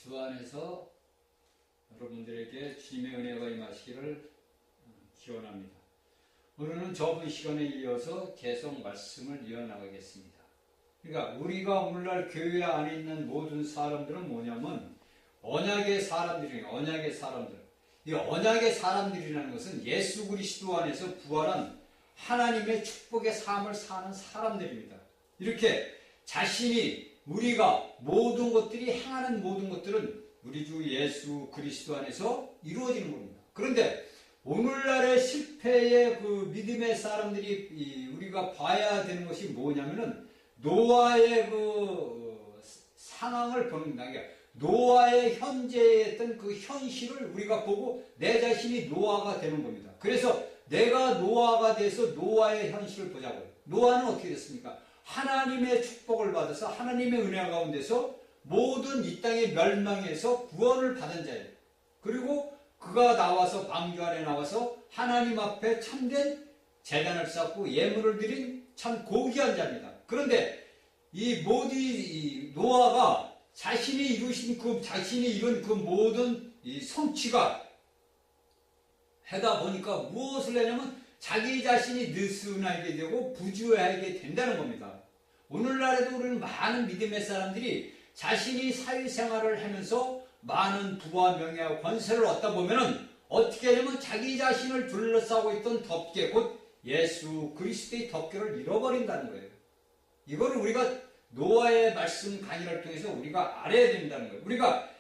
주 안에서 여러분들에게 주님의 은혜가 임하시기를 기원합니다. 오늘은 저번 시간에 이어서 계속 말씀을 이어나가겠습니다. 그러니까 우리가 오늘날 교회 안에 있는 모든 사람들은 뭐냐면 언약의 사람들이에요. 언약의 사람들. 이 언약의 사람들이라는 것은 예수 그리스도 안에서 부활한 하나님의 축복의 삶을 사는 사람들입니다. 이렇게 자신이 우리가 모든 것들이 행하는 모든 것들은 우리 주 예수 그리스도 안에서 이루어지는 겁니다. 그런데 오늘날의 실패의 그 믿음의 사람들이 우리가 봐야 되는 것이 뭐냐면은 노아의 그 상황을 보는 겁니다. 그러니까 노아의 현재에 있던 그 현실을 우리가 보고 내 자신이 노아가 되는 겁니다. 그래서 내가 노아가 돼서 노아의 현실을 보자고요. 노아는 어떻게 됐습니까? 하나님의 축복을 받아서 하나님의 은혜 가운데서 모든 이 땅의 멸망에서 구원을 받은 자예요. 그리고 그가 나와서 방주 안에 나와서 하나님 앞에 참된 제단을 쌓고 예물을 드린 참 고귀한 자입니다. 그런데 이 노아가 자신이 이루신 자신이 이룬 그 모든 이 성취가 하다 보니까 무엇을 하냐면 자기 자신이 느슨하게 되고 부주하게 된다는 겁니다. 오늘날에도 우리는 많은 믿음의 사람들이 자신이 사회생활을 하면서 많은 부와 명예와 권세를 얻다 보면은 어떻게 하냐면 자기 자신을 둘러싸고 있던 덮개, 곧 예수 그리스도의 덮개를 잃어버린다는 거예요. 이거를 우리가 노아의 말씀 강의를 통해서 우리가 알아야 된다는 거예요. 우리가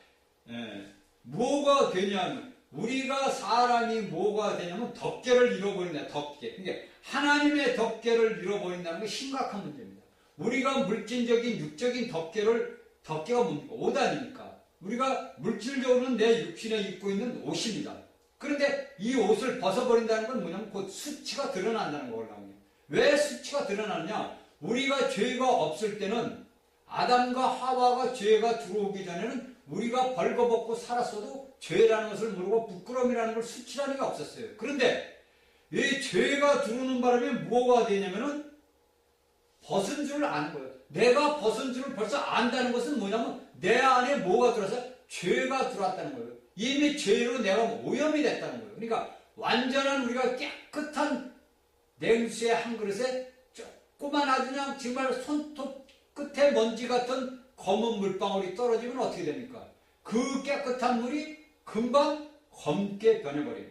뭐가 되냐면 우리가 사람이 뭐가 되냐면 덮개를 잃어버린다. 덮개. 그러니까 하나님의 덮개를 잃어버린다는 게 심각한 문제입니다. 우리가 물질적인 육적인 덮개가 뭡니까? 옷 아닙니까? 우리가 물질적으로는 내 육신에 입고 있는 옷입니다. 그런데 이 옷을 벗어버린다는 건 뭐냐면 곧 수치가 드러난다는 거거든요. 왜 수치가 드러나느냐? 우리가 죄가 없을 때는 아담과 하와가 죄가 들어오기 전에는 우리가 벌거벗고 살았어도 죄라는 것을 모르고 부끄러움이라는 걸 수치라는 게 없었어요. 그런데 이 죄가 들어오는 바람에 뭐가 되냐면은 벗은 줄을 아는 거예요. 내가 벗은 줄을 벌써 안다는 것은 뭐냐면 내 안에 뭐가 들어서 죄가 들어왔다는 거예요. 이미 죄로 내가 오염이 됐다는 거예요. 그러니까 완전한 우리가 깨끗한 냉수의 한 그릇에 조그만 아주 그냥 정말 손톱 끝에 먼지 같은 검은 물방울이 떨어지면 어떻게 됩니까? 그 깨끗한 물이 금방 검게 변해버려요.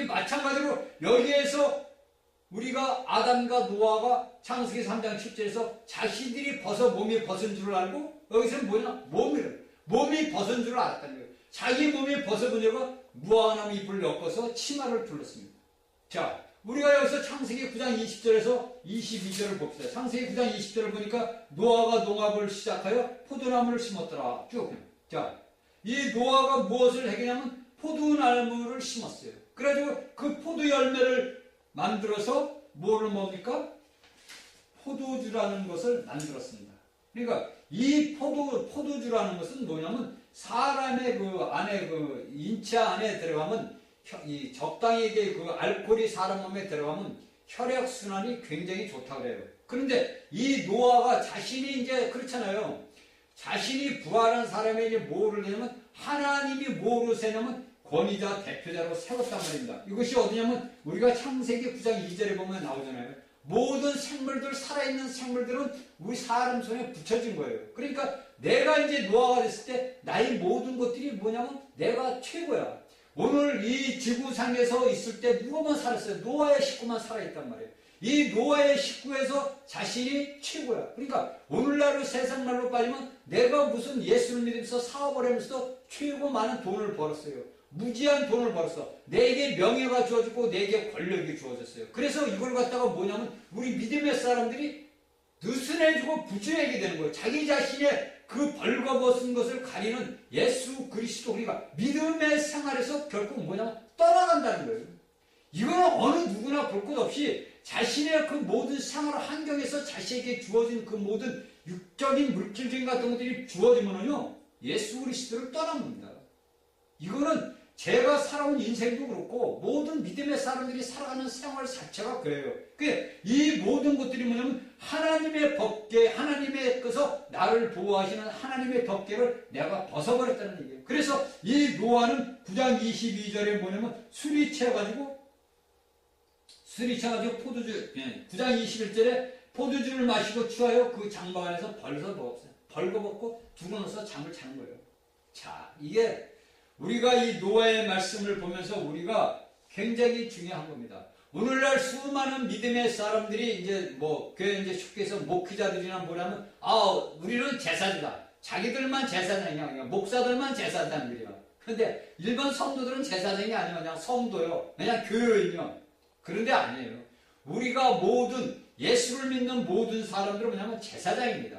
마찬가지로 여기에서 우리가 아담과 노아가 창세기 3장 10절에서 자신들이 몸이 벗은 줄을 알고 여기서는 뭐냐? 몸이 벗은 줄을 알았다는 거예요. 자기 몸이 벗어보려고 무화과나무 잎을 엮어서 치마를 둘렀습니다. 자, 우리가 여기서 창세기 9장 20절에서 22절을 봅시다. 창세기 9장 20절을 보니까 노아가 농업을 시작하여 포도나무를 심었더라. 쭉. 자, 이 노아가 무엇을 했냐면 포도나무를 심었어요. 그래가지고 그 포도 열매를 만들어서 뭐를 뭡니까? 포도주라는 것을 만들었습니다. 그러니까 이 포도주라는 것은 뭐냐면 사람의 그 안에 그 인체 안에 들어가면 이 적당히 그 알코올이 사람 몸에 들어가면 혈액순환이 굉장히 좋다고 그래요. 그런데 이 노아가 자신이 이제 그렇잖아요. 자신이 부활한 사람이 이제 뭐를 하냐면 하나님이 뭐로 세냐면 권위자 대표자로 세웠단 말입니다. 이것이 어디냐면 우리가 창세기 9장 2절에 보면 나오잖아요. 모든 생물들, 살아있는 생물들은 우리 사람 손에 붙여진 거예요. 그러니까 내가 이제 노아가 됐을 때 나의 모든 것들이 뭐냐면 내가 최고야. 오늘 이 지구상에서 있을 때 누구만 살았어요? 노아의 식구만 살아있단 말이에요. 이 노아의 식구에서 자신이 최고야. 그러니까 오늘날로 세상말로 빠지면 내가 무슨 예수를 믿으면서 사업을 하면서도 최고 많은 돈을 벌었어요. 무지한 돈을 벌었어. 내게 명예가 주어지고 내게 권력이 주어졌어요. 그래서 이걸 갖다가 뭐냐면 우리 믿음의 사람들이 느슨해지고 부주하게 되는 거예요. 자기 자신의 그 벌거벗은 것을 가리는 예수 그리스도 우리가 믿음의 생활에서 결국 뭐냐면 떠나간다는 거예요. 이거는 어느 누구나 볼 것 없이 자신의 그 모든 생활 환경에서 자신에게 주어진 그 모든 육적인 물질적인 같은 것들이 주어지면은요 예수 그리스도를 떠납니다. 이거는 제가 살아온 인생도 그렇고 모든 믿음의 사람들이 살아가는 생활 자체가 그래요. 이 모든 것들이 뭐냐면 하나님의 법계, 하나님의 것서 나를 보호하시는 하나님의 법계를 내가 벗어버렸다는 얘기예요. 그래서 이 노아는 9장 22절에 뭐냐면 술이 취해가지고 포도주, 9장 21절에 포도주를 마시고 취하여 그 장막 안에서 벌거벗고 두고나서 잠을 자는 거예요. 자, 이게 우리가 이 노아의 말씀을 보면서 우리가 굉장히 중요한 겁니다. 오늘날 수많은 믿음의 사람들이 이제 교회 이제 쉽게 해서 목회자들이나 뭐라면, 우리는 제사지다. 자기들만 제사장이야. 그냥 목사들만 제사장들이야. 근데 일반 성도들은 제사장이 아니야. 그냥 성도요. 그냥 교요인이요. 그런데 아니에요. 우리가 모든 예수를 믿는 모든 사람들은 뭐냐면 제사장입니다.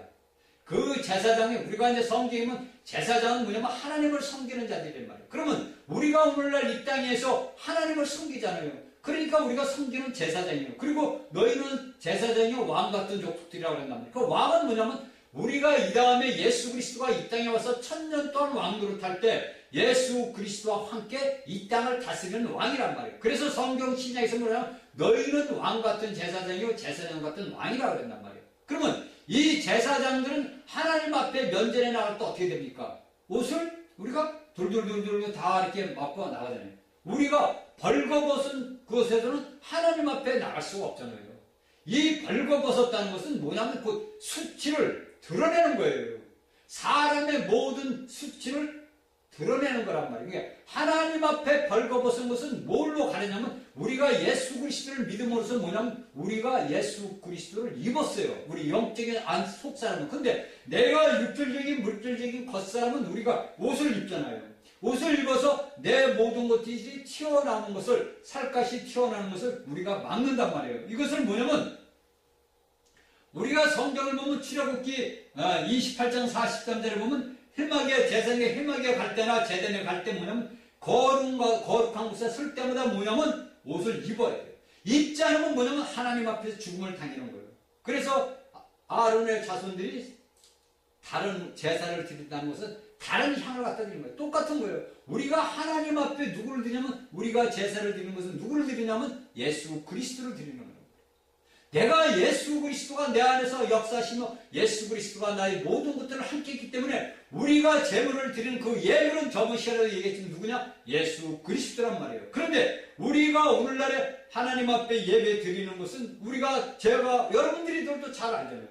그 제사장이 우리가 이제 성경에 보면 제사장은 뭐냐면 하나님을 섬기는 자들이란 말이에요. 그러면 우리가 오늘날 이 땅에서 하나님을 섬기잖아요. 그러니까 우리가 섬기는 제사장이에요. 그리고 너희는 제사장이요 왕 같은 족속들이라고 그랬단 말이에요. 그 왕은 뭐냐면 우리가 이 다음에 예수 그리스도가 이 땅에 와서 1000년 동안 왕 노릇할 때 예수 그리스도와 함께 이 땅을 다스리는 왕이란 말이에요. 그래서 성경 신약에서 뭐냐면 너희는 왕 같은 제사장이요 제사장 같은 왕이라고 그랬단 말이에요. 그러면 이 제사장들은 하나님 앞에 면전에 나갈 때 어떻게 됩니까? 옷을 우리가 돌돌돌돌 다 이렇게 맞고 나가잖아요. 우리가 벌거벗은 그것에서는 하나님 앞에 나갈 수가 없잖아요. 이 벌거벗었다는 것은 뭐냐면 그 수치를 드러내는 거예요. 사람의 모든 수치를 드러내는 거란 말이에요. 그러니까 하나님 앞에 벌거벗은 것은 뭘로 가느냐면 우리가 예수 그리스도를 믿음으로써 뭐냐면 우리가 예수 그리스도를 입었어요. 우리 영적인 안 속사람은. 근데 내가 육질적인 물질적인 겉사람은 우리가 옷을 입잖아요. 옷을 입어서 내 모든 것들이 튀어나오는 것을 살갗이 튀어나오는 것을 우리가 막는단 말이에요. 이것을 뭐냐면 우리가 성경을 보면 출애굽기 28장 43절에 보면 제사장이 회막에 갈 때나 제단에 갈 때 뭐냐면 거룩한 곳에 설 때마다 뭐냐면 옷을 입어야 돼요. 입지 않으면 뭐냐면 하나님 앞에서 죽음을 당하는 거예요. 그래서 아론의 자손들이 다른 제사를 드린다는 것은 다른 향을 갖다 드리는 거예요. 똑같은 거예요. 우리가 하나님 앞에 누구를 드리냐면 우리가 제사를 드리는 것은 누구를 드리냐면 예수 그리스도를 드리는 거예요. 내가 예수 그리스도가 내 안에서 역사하시며 예수 그리스도가 나의 모든 것들을 함께 했기 때문에 우리가 제물을 드리는 그 예물은 저번 시간에도 얘기했지만 누구냐? 예수 그리스도란 말이에요. 그런데 우리가 오늘날에 하나님 앞에 예배 드리는 것은 제가 여러분들도 잘 알잖아요.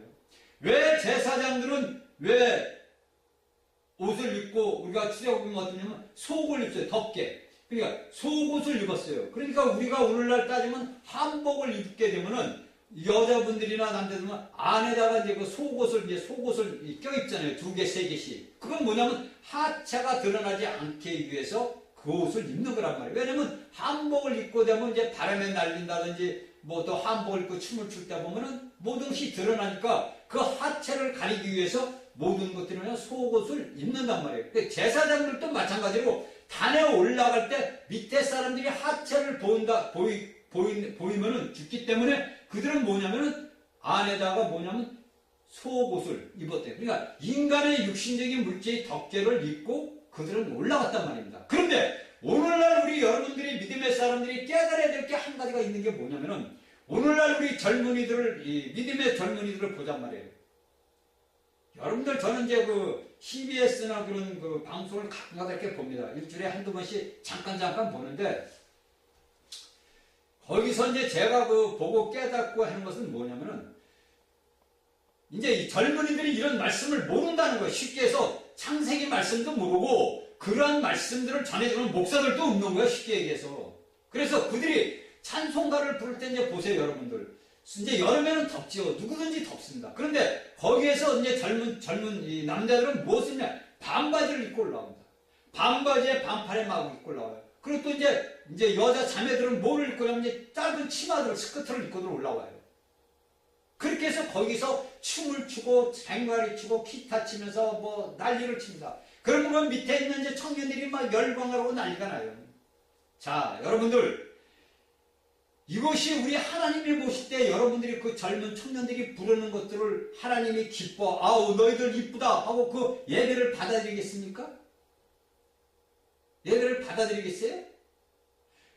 왜 제사장들은 왜 옷을 입고 우리가 출애굽을 어떠냐면 속을 입어요. 덥게. 그러니까 속옷을 입었어요. 그러니까 우리가 오늘날 따지면 한복을 입게 되면은 여자분들이나 남자들은 안에다가 이제 그 속옷을 껴입잖아요. 2개, 3개씩. 그건 뭐냐면 하체가 드러나지 않게 위해서 그 옷을 입는 거란 말이에요. 왜냐면 한복을 입고 되면 이제 바람에 날린다든지 또 한복을 입고 춤을 출 때 보면은 모든 것이 드러나니까 그 하체를 가리기 위해서 모든 것들은 속옷을 입는단 말이에요. 제사장들도 마찬가지로 단에 올라갈 때 밑에 사람들이 하체를 보이면은 죽기 때문에 그들은 뭐냐면은 안에다가 속옷을 입었대요. 그러니까 인간의 육신적인 물질의 덮개를 입고 그들은 올라갔단 말입니다. 그런데 오늘날 우리 여러분들이 믿음의 사람들이 깨달아야 될 게 한 가지가 있는 게 뭐냐면은 오늘날 우리 믿음의 젊은이들을 보잔 말이에요. 여러분들 저는 이제 CBS나 그런 방송을 가끔가다 이렇게 봅니다. 일주일에 한두 번씩 잠깐 보는데 거기서 이제 제가 보고 깨닫고 하는 것은 뭐냐면은 이제 이 젊은이들이 이런 말씀을 모른다는 거예요. 쉽게 해서 창세기 말씀도 모르고 그러한 말씀들을 전해주는 목사들도 없는 거예요. 쉽게 얘기해서. 그래서 그들이 찬송가를 부를 때 이제 보세요, 여러분들. 이제 여름에는 덥지요. 누구든지 덥습니다. 그런데 거기에서 이제 젊은 이 남자들은 무엇을 했냐? 반바지를 입고 올라옵니다. 반바지에 반팔에 막 입고 올라와요. 그리고 또 이제 여자 자매들은 뭐를 입고 오냐면 이제 짧은 치마들, 스커트를 입고들 올라와요. 그렇게 해서 거기서 춤을 추고, 쟁가리 추고, 기타 치면서 난리를 칩니다. 그러면 그 밑에 있는 이제 청년들이 막 열광을 하고 난리가 나요. 자, 여러분들. 이것이 우리 하나님이 보실 때 여러분들이 그 젊은 청년들이 부르는 것들을 하나님이 기뻐, 아우, 너희들 이쁘다 하고 그 예배를 받아들이겠습니까? 예배를 받아들이겠어요?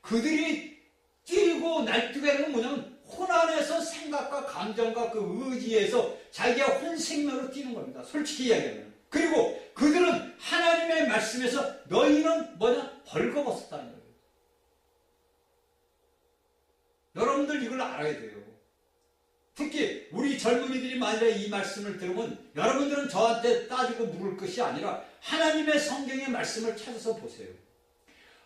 그들이 뛰고 날뛰게 하는 건 뭐냐면 혼안에서 생각과 감정과 그 의지에서 자기가 혼생명으로 뛰는 겁니다. 솔직히 이야기하면. 그리고 그들은 하나님의 말씀에서 너희는 뭐냐? 벌거벗었다는 거예요. 여러분들 이걸 알아야 돼요. 특히 우리 젊은이들이 만약에 이 말씀을 들으면 여러분들은 저한테 따지고 물을 것이 아니라 하나님의 성경의 말씀을 찾아서 보세요.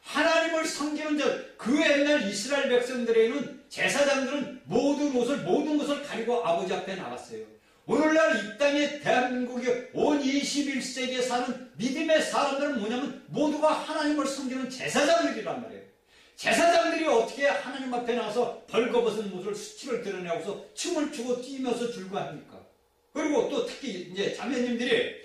하나님을 섬기는 그 옛날 이스라엘 백성들에는 제사장들은 모든 것을 가리고 아버지 앞에 나갔어요. 오늘날 이 땅에 대한민국의 온 21세기에 사는 믿음의 사람들은 뭐냐면 모두가 하나님을 섬기는 제사장들이란 말이에요. 제사장들이 어떻게 하나님 앞에 나와서 벌거벗은 모습을 수치를 드러내고서 춤을 추고 뛰면서 즐거워합니까? 그리고 또 특히 이제 자매님들이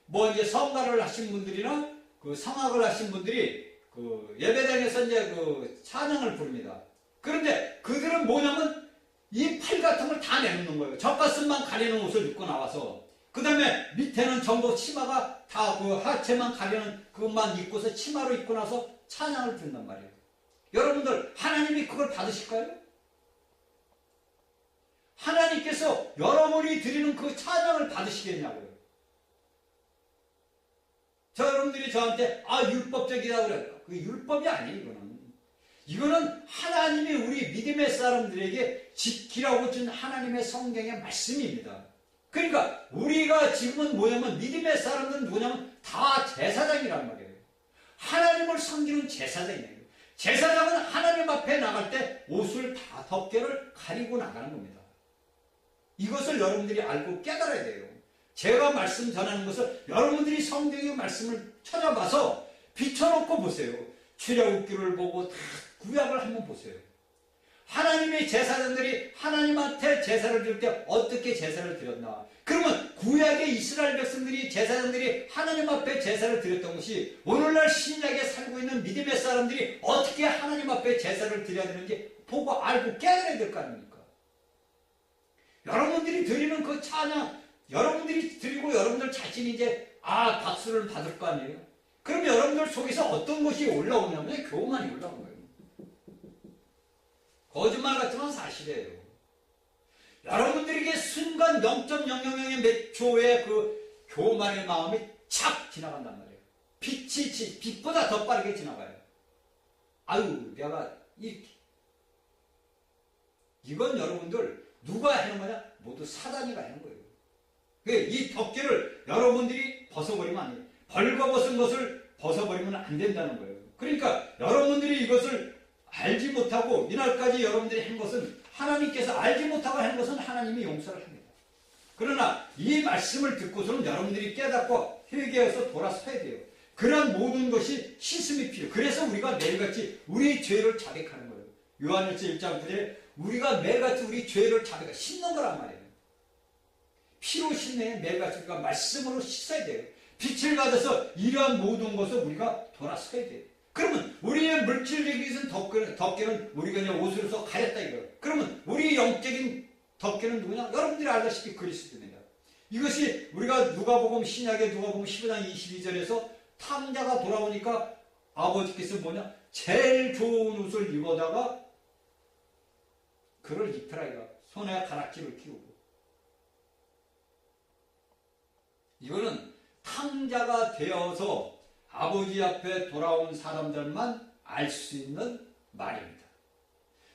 뭐 이제 성가를 하신 분들이나 그 성악을 하신 분들이 그 예배당에서 이제 그 찬양을 부릅니다. 그런데 그들은 뭐냐면 이 팔 같은 걸 다 내놓는 거예요. 젖가슴만 가리는 옷을 입고 나와서 그 다음에 밑에는 전부 치마가 다 그 하체만 가리는 그것만 입고서 치마로 입고 나서 찬양을 부른단 말이에요. 여러분들 하나님이 그걸 받으실까요? 하나님께서 여러분이 드리는 그 찬양을 받으시겠냐고요. 여러분들이 저한테 율법적이라고 그래요. 그 율법이 아니에요. 이거는 하나님이 우리 믿음의 사람들에게 지키라고 준 하나님의 성경의 말씀입니다. 그러니까 우리가 지금은 뭐냐면 믿음의 사람들은 뭐냐면 다 제사장이란 말이에요. 하나님을 섬기는 제사장이에요. 제사장은 하나님 앞에 나갈 때 옷을 다 덮개를 가리고 나가는 겁니다. 이것을 여러분들이 알고 깨달아야 돼요. 제가 말씀 전하는 것을 여러분들이 성경의 말씀을 찾아봐서 비춰놓고 보세요. 출애굽기를 보고 다 구약을 한번 보세요. 하나님의 제사장들이 하나님한테 제사를 드릴 때 어떻게 제사를 드렸나? 그러면 구약의 이스라엘 백성들이 제사장들이 하나님 앞에 제사를 드렸던 것이 오늘날 신약에 살고 있는 믿음의 사람들이 어떻게 하나님 앞에 제사를 드려야 되는지 보고 알고 깨달아야 될 거 아닙니까? 여러분들이 드리는 그 찬양, 여러분들이 드리고 여러분들 자신이 이제 박수를 받을 거 아니에요? 그럼 여러분들 속에서 어떤 것이 올라오냐면 교만이 올라오는 거예요. 거짓말 같지만 사실이에요. 여러분들에게 순간 0.000의 몇 초의 그 교만의 마음이 착 지나간단 말이에요. 빛보다 더 빠르게 지나가요. 내가 이렇게. 이건 여러분들 누가 하는 거냐? 모두 사단이 하는 거예요. 이 덮개를 여러분들이 벗어버리면 안 돼요. 벌거벗은 것을 벗어버리면 안 된다는 거예요. 그러니까 여러분들이 이것을 알지 못하고 이날까지 여러분들이 한 것은 하나님께서 알지 못하고 한 것은 하나님이 용서를 합니다. 그러나 이 말씀을 듣고서는 여러분들이 깨닫고 회개해서 돌아서야 돼요. 그런 모든 것이 씻음이 필요해요. 그래서 우리가 매일같이 우리 죄를 자백하는 거예요. 요한일서 1장 9절에 우리가 매일같이 우리 죄를 자백하고 씻는 거란 말이에요. 피로 씻는 매일같이 우리가 말씀으로 씻어야 돼요. 빛을 받아서 이러한 모든 것을 우리가 돌아서야 돼요. 그러면 우리의 물질적인 덮개는 우리가 그냥 옷으로서 가렸다 이거예요. 그러면 우리 영적인 덮개는 누구냐? 여러분들이 알다시피 그리스도입니다. 이것이 우리가 누가복음 신약의 누가복음 15장 22절에서 탕자가 돌아오니까 아버지께서 뭐냐? 제일 좋은 옷을 입어다가 그를 입혀라 이거. 손에 가락지를 끼우고. 이거는 탕자가 되어서 아버지 앞에 돌아온 사람들만 알 수 있는 말입니다.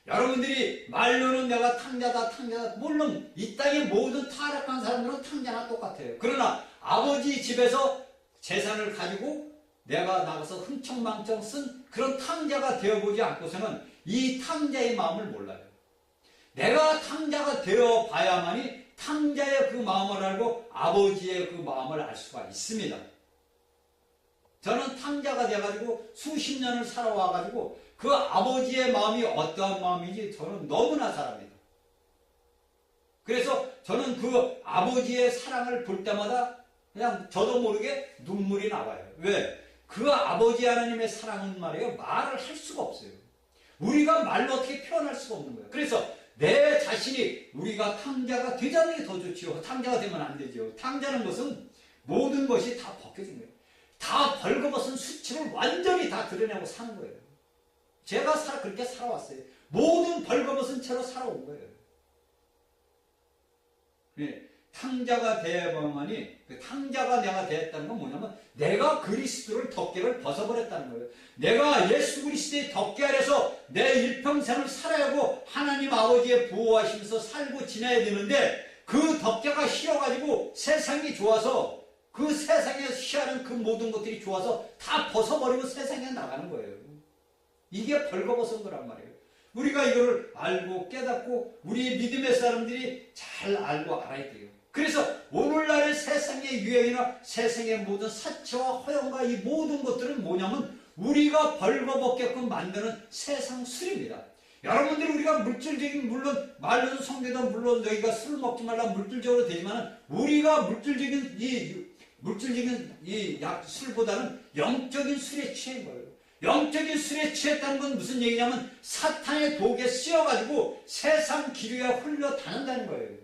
여러분들이 말로는 내가 탕자다. 물론 이 땅의 모든 타락한 사람들은 탕자나 똑같아요. 그러나 아버지 집에서 재산을 가지고 내가 나가서 흥청망청 쓴 그런 탕자가 되어보지 않고서는 이 탕자의 마음을 몰라요. 내가 탕자가 되어봐야만이 탕자의 그 마음을 알고 아버지의 그 마음을 알 수가 있습니다. 저는 탕자가 돼가지고 수십 년을 살아와가지고 그 아버지의 마음이 어떠한 마음인지 저는 너무나 잘 압니다. 그래서 저는 그 아버지의 사랑을 볼 때마다 그냥 저도 모르게 눈물이 나와요. 왜? 그 아버지 하나님의 사랑은 말이에요. 말을 할 수가 없어요. 우리가 말로 어떻게 표현할 수가 없는 거예요. 그래서 내 자신이 우리가 탕자가 되자는 게 더 좋지요. 탕자가 되면 안 되죠. 탕자는 것은 모든 것이 다 벗겨진 거예요. 다 벌거벗은 수치를 완전히 다 드러내고 사는 거예요. 제가 그렇게 살아왔어요. 모든 벌거벗은 채로 살아온 거예요. 탕자가 되어야만이, 그 탕자가 내가 되었다는 건 뭐냐면 내가 그리스도를 덮개를 벗어버렸다는 거예요. 내가 예수 그리스도의 덮개 아래서 내 일평생을 살아야 하고 하나님 아버지의 보호하시면서 살고 지내야 되는데, 그 덮개가 휘어가지고 세상이 좋아서 그 세상에서 휘하는 그 모든 것들이 좋아서 다 벗어버리고 세상에 나가는 거예요. 이게 벌거벗은 거란 말이에요. 우리가 이거를 알고 깨닫고 우리 믿음의 사람들이 잘 알고 알아야 돼요. 그래서 오늘날의 세상의 유행이나 세상의 모든 사치와 허영과 이 모든 것들은 뭐냐면 우리가 벌거벗게끔 만드는 세상 술입니다. 여러분들이 우리가 물질적인, 물론 말로는 성경도 물론 너희가 술 먹지 말라 물질적으로 되지만 우리가 물질적인 이 술보다는 영적인 술에 취한 거예요. 영적인 술에 취했다는 건 무슨 얘기냐면 사탄의 독에 씌어가지고 세상 기류에 흘러 다닌다는 거예요.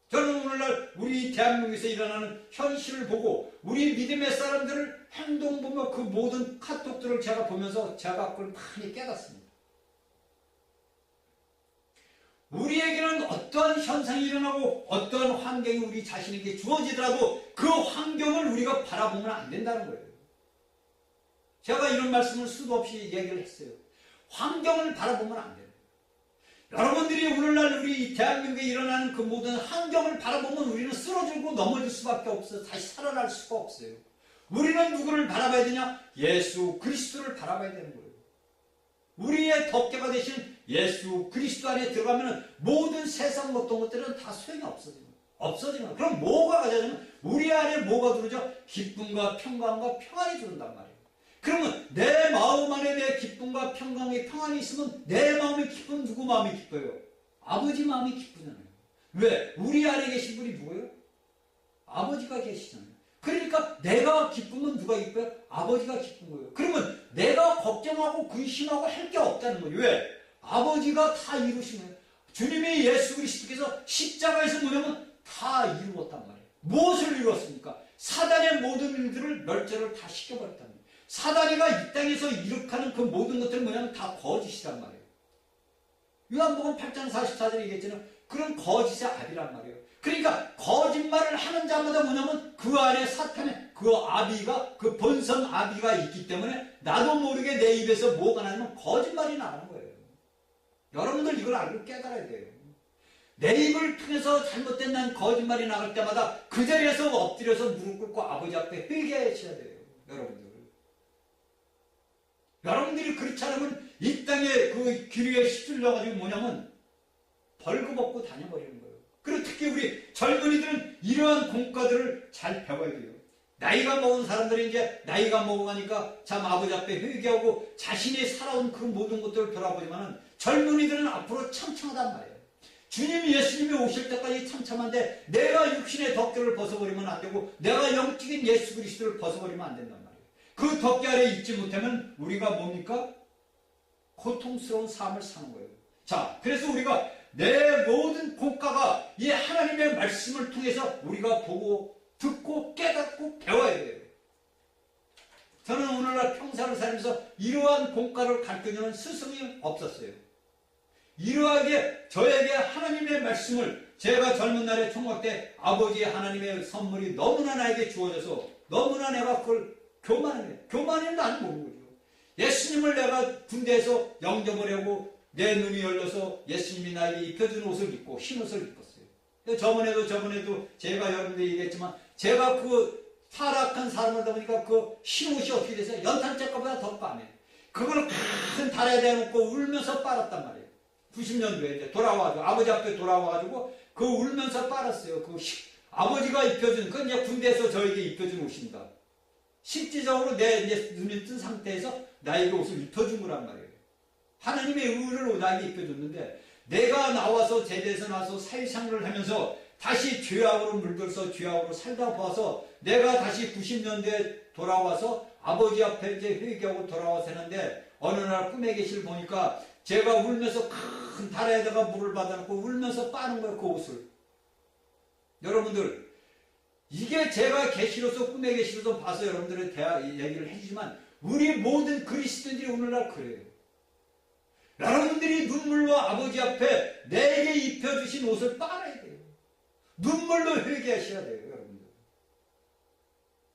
저는 오늘날 우리 대한민국에서 일어나는 현실을 보고 우리 믿음의 사람들을 행동 보며 그 모든 카톡들을 제가 보면서 제가 그걸 많이 깨닫습니다. 우리에게는 어떠한 현상이 일어나고 어떠한 환경이 우리 자신에게 주어지더라도 그 환경을 우리가 바라보면 안 된다는 거예요. 제가 이런 말씀을 수도 없이 얘기를 했어요. 환경을 바라보면 안 돼요. 여러분들이 오늘날 우리 대한민국에 일어나는 그 모든 환경을 바라보면 우리는 쓰러지고 넘어질 수밖에 없어요. 다시 살아날 수가 없어요. 우리는 누구를 바라봐야 되냐? 예수 그리스도를 바라봐야 되는 거예요. 우리의 덮개가 되신 예수 그리스도 안에 들어가면 모든 세상 어떤 것들은 다 소용이 없어지는. 그럼 뭐가 가져냐면 우리 안에 뭐가 들어오죠? 기쁨과 평강과 평안이 들어온단 말이에요. 그러면 내 마음 안에 내 기쁨과 평안이 있으면 내 마음이 기쁘면 누구 마음이 기뻐요? 아버지 마음이 기쁘잖아요. 왜? 우리 안에 계신 분이 누구예요? 아버지가 계시잖아요. 그러니까 내가 기쁘면 누가 기뻐요? 아버지가 기쁜 거예요. 그러면 내가 걱정하고 근심하고 할 게 없다는 거예요. 왜? 아버지가 다 이루신 거예요. 주님이 예수 그리스도께서 십자가에서 뭐냐면 다 이루었단 말이에요. 무엇을 이루었습니까? 사단의 모든 일들을 멸절을 다 시켜버렸단 말이에요. 사단이가 이 땅에서 이룩하는 그 모든 것들은 뭐냐면 다 거짓이란 말이에요. 요한복음 8장 44절에 얘기했잖아요. 그런 거짓의 아비란 말이에요. 그러니까 거짓말을 하는 자마다 뭐냐면 그 안에 사탄의 그 아비가, 그 본성 아비가 있기 때문에 나도 모르게 내 입에서 뭐가 나냐면 거짓말이 나가는 거예요. 여러분들 이걸 알고 깨달아야 돼요. 내 입을 통해서 잘못된 난 거짓말이 나갈 때마다 그 자리에서 엎드려서 무릎 꿇고 아버지 앞에 회개하셔야 돼요. 여러분들이 그렇지 않으면 이 땅에 그 기류에 휩쓸려가지고 뭐냐면 벌거벗고 다녀버리는 거예요. 그리고 특히 우리 젊은이들은 이러한 공과들을 잘 배워야 돼요. 나이가 먹은 사람들이 이제 나이가 먹어가니까 참 아버지 앞에 회개하고 자신이 살아온 그 모든 것들을 돌아보지만 젊은이들은 앞으로 참참하단 말이에요. 주님이 예수님이 오실 때까지 참참한데 내가 육신의 덮개를 벗어버리면 안 되고 내가 영적인 예수 그리스도를 벗어버리면 안 된단 말이에요. 그 덮개 아래 있지 못하면 우리가 뭡니까? 고통스러운 삶을 사는 거예요. 자, 그래서 우리가 내 모든 공과가 이 하나님의 말씀을 통해서 우리가 보고 듣고 깨닫고 배워야 돼요. 저는 오늘날 평생을 살면서 이러한 공과를 가르쳐주는 스승이 없었어요. 이러하게 저에게 하나님의 말씀을 제가 젊은 날에 총각 때 아버지의 하나님의 선물이 너무나 나에게 주어져서 너무나 내가 그걸 교만은 나는 모르는 거죠. 예수님을 내가 군대에서 영접을 하고 내 눈이 열려서 예수님이 나에게 입혀준 옷을 입고 흰 옷을 입었어요. 저번에도 제가 여러분들 얘기했지만 제가 그 타락한 사람이다 보니까 그 흰 옷이 어떻게 됐어요? 연탄재가보다 더 까매. 그걸 큰 달에 대놓고 울면서 빨았단 말이에요. 90년도에 이제 돌아와가지고 아버지 앞에 돌아와가지고 그 울면서 빨았어요. 그 아버지가 입혀준, 그 이제 군대에서 저에게 입혀준 옷입니다. 실질적으로 내 이제 눈이 뜬 상태에서 나에게 옷을 입혀준 거란 말이에요. 하나님의 의를 나에게 입혀줬는데 내가 나와서 제대에서 나와서 사회생활을 하면서 다시 죄악으로 물들어서 죄악으로 살다 보아서 내가 다시 90년대에 돌아와서 아버지 앞에 이제 회개하고 돌아와서 했는데 어느 날 꿈에 계실 보니까 제가 울면서 큰 달에다가 물을 받아놓고 울면서 빠는 거예요, 그 옷을. 여러분들, 이게 제가 계시로서 꿈의 계시로서 봐서 여러분들의 얘기를 해주지만 우리 모든 그리스도인들이 오늘날 그래요. 여러분들이 눈물로 아버지 앞에 내게 입혀주신 옷을 빨아야 돼요. 눈물로 회개하셔야 돼요. 여러분들.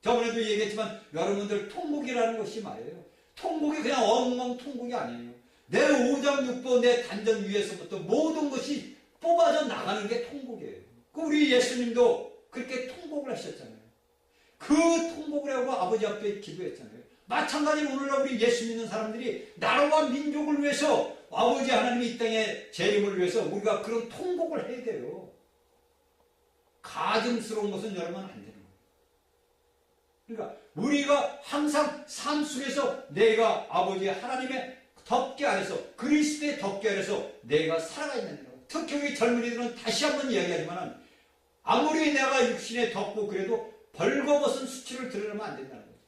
저번에도 얘기했지만 여러분들 통곡이라는 것이 말이에요. 통곡이 그냥 엉망 통곡이 아니에요. 내 오장육부 내 단전 위에서부터 모든 것이 뽑아져 나가는 게 통곡이에요. 우리 예수님도 그렇게 통곡을 하셨잖아요. 그 통곡을 하고 아버지 앞에 기도했잖아요. 마찬가지로 오늘날 우리 예수 믿는 사람들이 나라와 민족을 위해서 아버지 하나님이 이 땅에 재림을 위해서 우리가 그런 통곡을 해야 돼요. 가증스러운 것은 여러분 안 되는 거예요. 그러니까 우리가 항상 삶 속에서 내가 아버지 하나님의 덮개 아래서 그리스도의 덮개 아래서 내가 살아가 있는 거예요. 특히 우리 젊은이들은 다시 한번 이야기하지만 아무리 내가 육신에 덮고 그래도 벌거벗은 수치를 드러내면 안 된다는 거죠.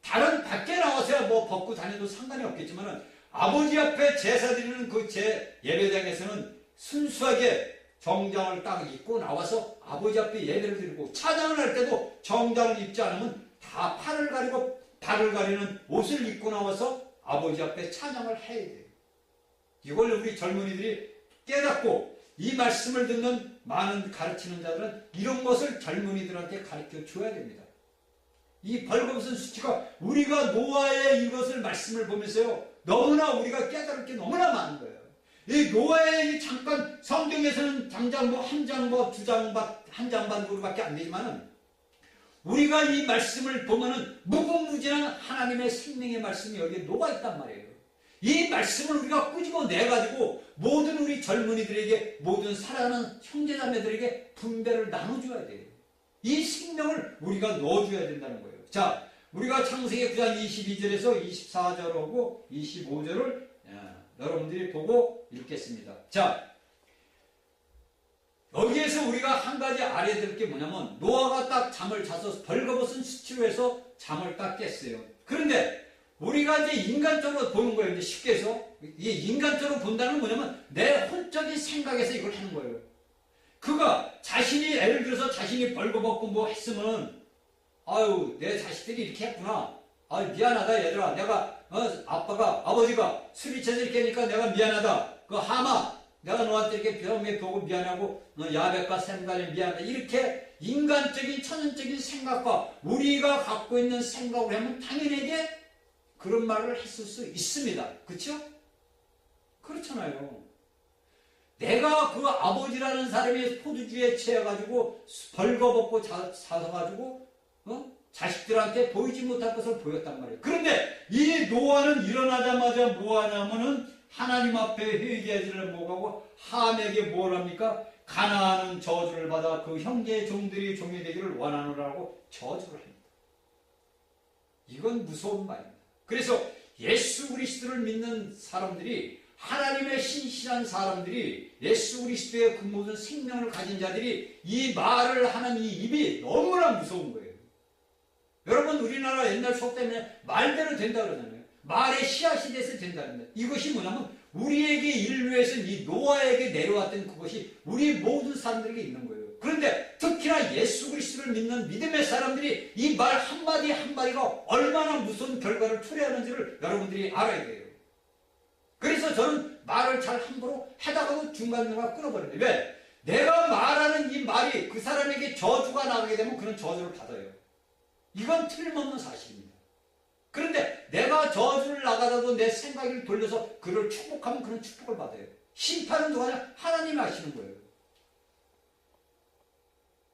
다른 밖에 나와서야 뭐 벗고 다녀도 상관이 없겠지만 아버지 앞에 제사 드리는 그 제 예배장에서는 순수하게 정장을 딱 입고 나와서 아버지 앞에 예배를 드리고 찬양을 할 때도 정장을 입지 않으면 다 팔을 가리고 발을 가리는 옷을 입고 나와서 아버지 앞에 찬양을 해야 돼요. 이걸 우리 젊은이들이 깨닫고 이 말씀을 듣는 많은 가르치는 자들은 이런 것을 젊은이들한테 가르쳐 줘야 됩니다. 이 벌거벗은 수치가 우리가 노아의 이것을 말씀을 보면서요 너무나 우리가 깨달을 게 너무나 많은 거예요. 이 노아의 잠깐 성경에서는 당장 뭐 한 장 뭐 두 장 한 장 반 정도밖에 안 되지만은 우리가 이 말씀을 보면은 무궁무진한 하나님의 생명의 말씀이 여기에 녹아 있단 말이에요. 이 말씀을 우리가 꾸짖어 내 가지고 모든 우리 젊은이들에게 모든 사랑하는 형제자매들에게 분배를 나눠줘야 돼요. 이 생명을 우리가 넣어줘야 된다는 거예요. 자, 우리가 창세기 9장 22절에서 24절하고 25절을 여러분들이 보고 읽겠습니다. 자, 여기에서 우리가 한 가지 알아야 될 게 뭐냐면 노아가 딱 잠을 자서 벌거벗은 수치로 해서 잠을 딱 깼어요. 그런데 우리가 이제 인간적으로 보는 거예요. 이제 쉽게 해서 이게 인간적으로 본다는 뭐냐면 내 혼적인 생각에서 이걸 하는 거예요. 그가 자신이 예를 들어서 자신이 벌거벗고 뭐 했으면 아유 내 자식들이 이렇게 했구나. 아유 미안하다 얘들아. 내가 아빠가 아버지가 술이 채서 이렇게 하니까 내가 미안하다. 그 하마 내가 너한테 이렇게 병에 보고 미안하고 야백과 샘간에 미안하다. 이렇게 인간적인 천연적인 생각과 우리가 갖고 있는 생각을 하면 당연하게 그런 말을 했을 수 있습니다. 그렇죠? 그렇잖아요. 내가 그 아버지라는 사람이 포도주에 취해가지고 벌거벗고 사서가지고 자식들한테 보이지 못할 것을 보였단 말이에요. 그런데 이 노아는 일어나자마자 뭐 하냐면은 하나님 앞에 회개하지를 못하고 함에게 뭘 합니까? 가나안은 저주를 받아 그 형제의 종들이 종이 되기를 원하노라고 저주를 합니다. 이건 무서운 말입니다. 그래서 예수 그리스도를 믿는 사람들이 하나님의 신실한 사람들이 예수 그리스도의 그 모든 생명을 가진 자들이 이 말을 하는 이 입이 너무나 무서운 거예요. 여러분 우리나라 옛날 속 때문에 말대로 된다 그러잖아요. 말의 씨앗이 돼서 된다는데 이것이 뭐냐면 우리에게 인류에서 이 노아에게 내려왔던 그것이 우리 모든 사람들에게 있는 거예요. 그런데 특히나 예수 그리스도를 믿는 믿음의 사람들이 이 말 한마디 한마디가 얼마나 무서운 결과를 초래하는지를 여러분들이 알아야 돼요. 그래서 저는 말을 잘 함부로 하다가도 중간중간 끊어버려요. 왜? 내가 말하는 이 말이 그 사람에게 저주가 나가게 되면 그런 저주를 받아요. 이건 틀림없는 사실입니다. 그런데 내가 저주를 나가다도 내 생각을 돌려서 그를 축복하면 그런 축복을 받아요. 심판은 누가 하냐? 하나님이 하시는 거예요.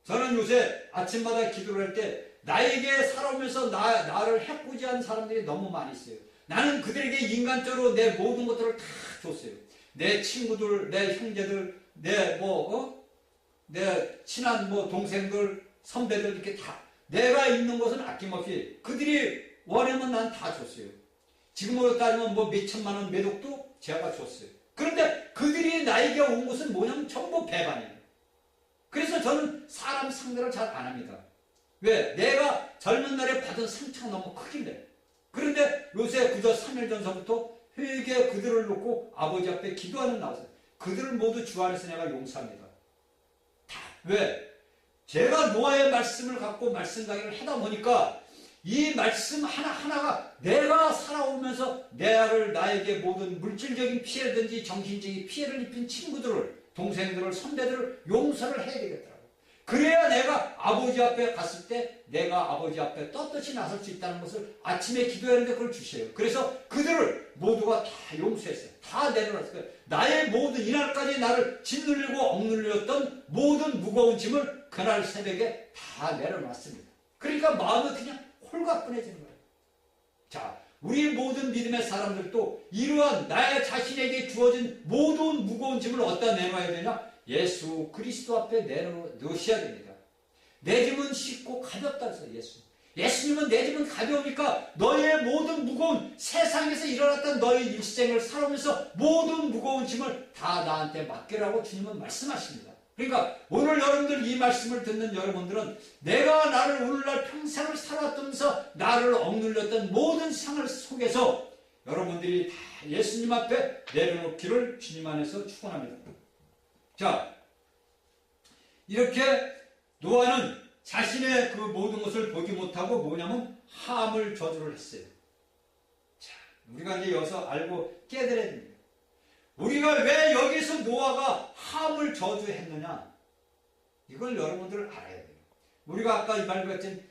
저는 요새 아침마다 기도를 할 때 나에게 살아오면서 나를 해코지한 사람들이 너무 많이 있어요. 나는 그들에게 인간적으로 내 모든 것들을 다 줬어요. 내 친구들, 내 형제들, 내 친한 동생들, 선배들 이렇게 다 내가 있는 것은 아낌없이 그들이 원하면 난 다 줬어요. 지금으로 따지면 몇 천만 원 매독도 제가 줬어요. 그런데 그들이 나에게 온 것은 뭐냐면 전부 배반이에요. 그래서 저는 사람 상대를 잘 안 합니다. 왜? 내가 젊은 날에 받은 상처가 너무 크길래. 그런데 요새 그저 3일 전서부터 회개 그들을 놓고 아버지 앞에 기도하는 나왔어요. 그들을 모두 주 안에서 내가 용서합니다. 다. 왜? 제가 노아의 말씀을 갖고 말씀 강의를 하다 보니까 이 말씀 하나하나가 내가 살아오면서 나에게 모든 물질적인 피해든지 정신적인 피해를 입힌 친구들을, 동생들을, 선배들을 용서를 해야 되겠더라고요. 그래야 내가 아버지 앞에 갔을 때 내가 아버지 앞에 떳떳이 나설 수 있다는 것을 아침에 기도했는데 그걸 주셔요. 그래서 그들을 모두가 다 용서했어요. 다 내려놨어요. 나의 모든 이날까지 나를 짓눌리고 억눌렸던 모든 무거운 짐을 그날 새벽에 다 내려놨습니다. 그러니까 마음이 그냥 홀가분해지는 거예요. 자, 우리 모든 믿음의 사람들도 이러한 나의 자신에게 주어진 모든 무거운 짐을 어디다 내놔야 되냐? 예수 그리스도 앞에 내놓으셔야 됩니다. 내 짐은 쉽고 가볍다 해서 예수님은 내 짐은 가벼우니까 너의 모든 무거운 세상에서 일어났던 너의 일생을 살아오면서 모든 무거운 짐을 다 나한테 맡기라고 주님은 말씀하십니다. 그러니까 오늘 여러분들 이 말씀을 듣는 여러분들은 내가 나를 오늘날 평생을 살아왔면서 나를 억눌렸던 모든 생활 속에서 여러분들이 다 예수님 앞에 내려놓기를 주님 안에서 축원합니다. 자, 이렇게 노아는 자신의 그 모든 것을 보지 못하고 뭐냐면 함을 저주를 했어요. 자, 우리가 이제 여기서 알고 깨달아야 됩니다. 우리가 왜 여기서 노아가 함을 저주했느냐? 이걸 여러분들 알아야 돼요. 우리가 아까 이 말같은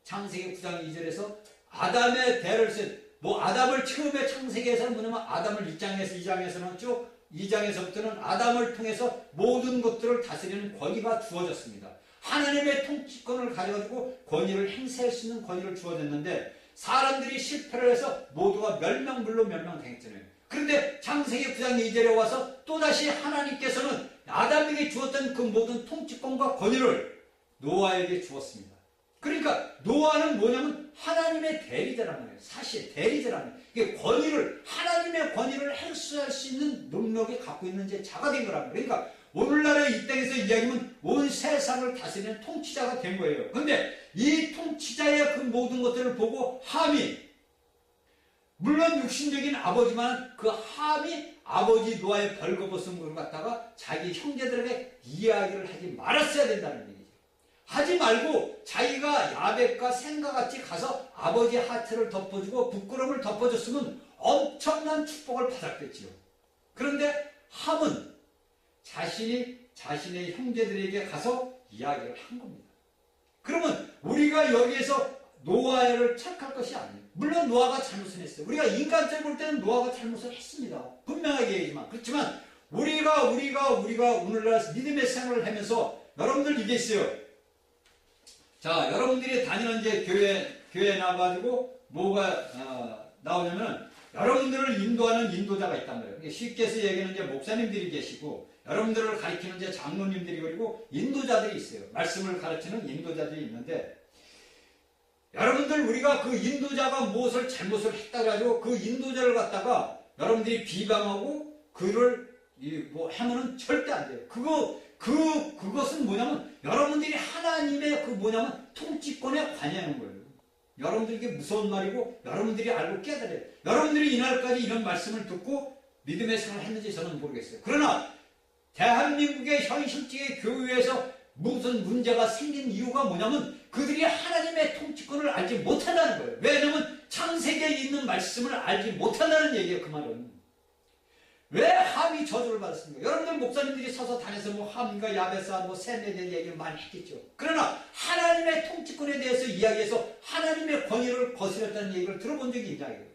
창세기 9장 2절에서 아담의 대를 아담을 처음에 창세기에서는 뭐냐면 아담을 2장에서는 쭉 2장에서부터는 아담을 통해서 모든 것들을 다스리는 권위가 주어졌습니다. 하나님의 통치권을 가져가지고 권위를 행사할 수 있는 권위를 주어졌는데 사람들이 실패를 해서 모두가 멸망물로 멸망당했잖아요. 그런데 창세기 9장 2절에 와서 또다시 하나님께서는 아담에게 주었던 그 모든 통치권과 권위를 노아에게 주었습니다. 그러니까 노아는 뭐냐면 하나님의 대리자라는 거예요. 사실 대리자라는 거예요. 이게 권위를, 하나님의 권위를 행수할 수 있는 능력이 갖고 있는 자가 된 거라는 거예요. 그러니까 오늘날의 이 땅에서 이야기하면 온 세상을 다스리는 통치자가 된 거예요. 그런데 이 통치자의 그 모든 것들을 보고 함이, 물론 육신적인 아버지만 그 함이 아버지 노아의 벌거벗은 걸 갖다가 자기 형제들에게 이야기를 하지 말았어야 된다는 얘기죠. 하지 말고 자기가 야벳과 셈과 같이 가서 아버지 하트를 덮어주고 부끄러움을 덮어줬으면 엄청난 축복을 받았겠지요. 그런데 함은 자신이 자신의 형제들에게 가서 이야기를 한 겁니다. 그러면 우리가 여기에서 노아를 착할 것이 아니에요. 물론 노아가 잘못을 했어요. 우리가 인간적으로 볼 때는 노아가 잘못을 했습니다. 분명하게 얘기지만. 그렇지만 우리가 오늘날 믿음의 생활을 하면서 여러분들 이게 있어요. 자, 여러분들이 다니는 이제 교회에 나와가지고 뭐가 나오냐면 여러분들을 인도하는 인도자가 있단 말이에요. 쉽게 해서 얘기하는 이제 목사님들이 계시고 여러분들을 가르치는 이제 장로님들이 그리고 인도자들이 있어요. 말씀을 가르치는 인도자들이 있는데 여러분들 우리가 그 인도자가 무엇을 잘못을 했다 가지고 그 인도자를 갖다가 여러분들이 비방하고 그를 하면은 절대 안 돼요. 그것은 뭐냐면 여러분들이 하나님의 통치권에 관여하는 거예요. 여러분들에게 무서운 말이고 여러분들이 알고 깨달아요. 여러분들이 이날까지 이런 말씀을 듣고 믿음의 생활을 했는지 저는 모르겠어요. 그러나 대한민국의 현실적인 교회에서 무슨 문제가 생긴 이유가 뭐냐면 그들이 하나님의 통치권을 알지 못한다는 거예요. 왜냐하면 창세기에 있는 말씀을 알지 못한다는 얘기예요. 그 말은. 왜 함이 저주를 받았습니까? 여러분들 목사님들이 서서 다녀서 함과 야벳과 셈에 대한 얘기를 많이 했겠죠. 그러나 하나님의 통치권에 대해서 이야기해서 하나님의 권위를 거스렸다는 얘기를 들어본 적이 있냐고요.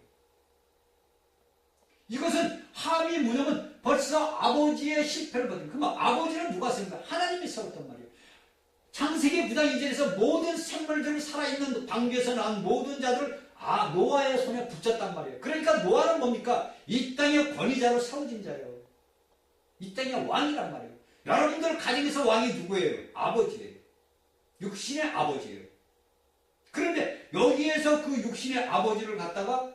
이것은 함이 뭐냐면 벌써 아버지의 실패를 받은. 그러면 아버지는 누가 세운가? 하나님이 세웠단 말이에요. 창세기 9장 2절에서 모든 생물들을 살아있는 방주에서 나온 모든 자들을 노아의 손에 붙였단 말이에요. 그러니까 노아는 뭡니까? 이 땅의 권위자로 세워진 자예요. 이 땅의 왕이란 말이에요. 여러분들 가정에서 왕이 누구예요? 아버지예요. 육신의 아버지예요. 그런데 여기에서 그 육신의 아버지를 갖다가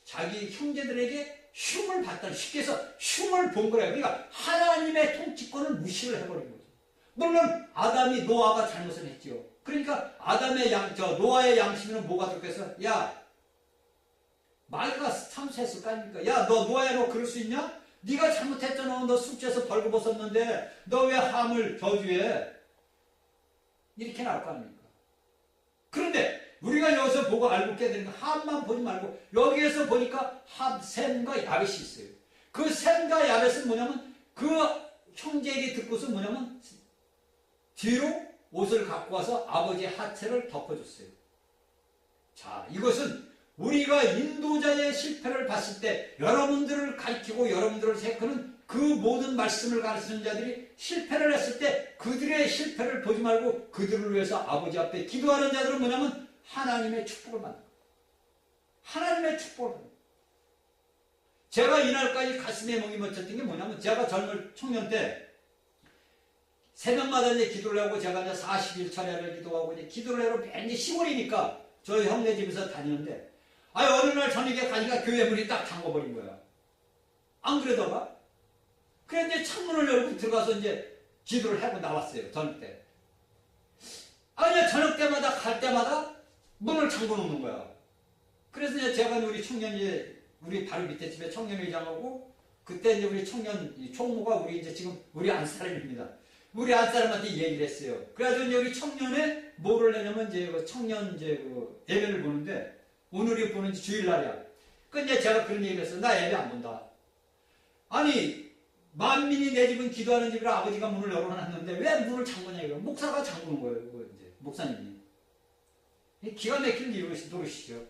자기 형제들에게 흉을 봤다는, 쉽게 해서 흉을 본 거예요. 그러니까 하나님의 통치권을 무시를 해버린 거죠. 물론 노아가 잘못을 했지요. 그러니까 노아의 양심에는 뭐가 들어있어? 야, 마귀가 참수했을 거 아닙니까? 야, 노아야, 너 그럴 수 있냐? 네가 잘못했잖아. 너 숲에서 벌거벗었는데 너 왜 함을 저주해? 이렇게 나올 거 아닙니까? 그런데 우리가 여기서 보고 알고 깨달은 건 함만 보지 말고 여기에서 보니까 셈과 야벳이 있어요. 그 셈과 야벳은 뭐냐면 그 형제에게 듣고서 뭐냐면 뒤로 옷을 갖고 와서 아버지의 하체를 덮어줬어요. 자, 이것은 우리가 인도자의 실패를 봤을 때 여러분들을 가르치고 여러분들을 세우는 그 모든 말씀을 가르치는 자들이 실패를 했을 때 그들의 실패를 보지 말고 그들을 위해서 아버지 앞에 기도하는 자들은 뭐냐면 하나님의 축복을 받는 거예요. 하나님의 축복을 받는 거예요. 제가 이날까지 가슴에 멍이 맺혔던 게 뭐냐면 제가 젊은 청년 때 새벽마다 이제 기도를 하고 제가 이제 40일 차례를 기도하고 이제 기도를 하러 맨날 시골이니까 저희 형네 집에서 다니는데 어느 날 저녁에 가니까 교회 문이 딱 잠궈버린 거야. 안 그러다가 그래 이제 창문을 열고 들어가서 이제 기도를 하고 나왔어요. 저녁 때. 이제 저녁 때마다 갈 때마다 문을 잠궈 놓는 거야. 그래서 이제 제가 우리 청년이 우리 바로 밑에 집에 청년회장하고 그때 이제 우리 청년 총무가 우리 이제 지금 우리 안사람입니다. 우리 안사람한테 얘기를 했어요. 그래가지고 이제 우리 청년회 뭐를 내냐면 이제 그 청년 이제 그 예배를 보는데 오늘이 보는 주일날이야. 그 이제 제가 그런 얘기를 했어요. 나 예배 안 본다. 아니 만민이 내 집은 기도하는 집이라 아버지가 문을 열어놨는데 왜 문을 잠그냐 이거. 목사가 잠그는 거예요. 이제 목사님이. 기가 막힌 노릇이죠.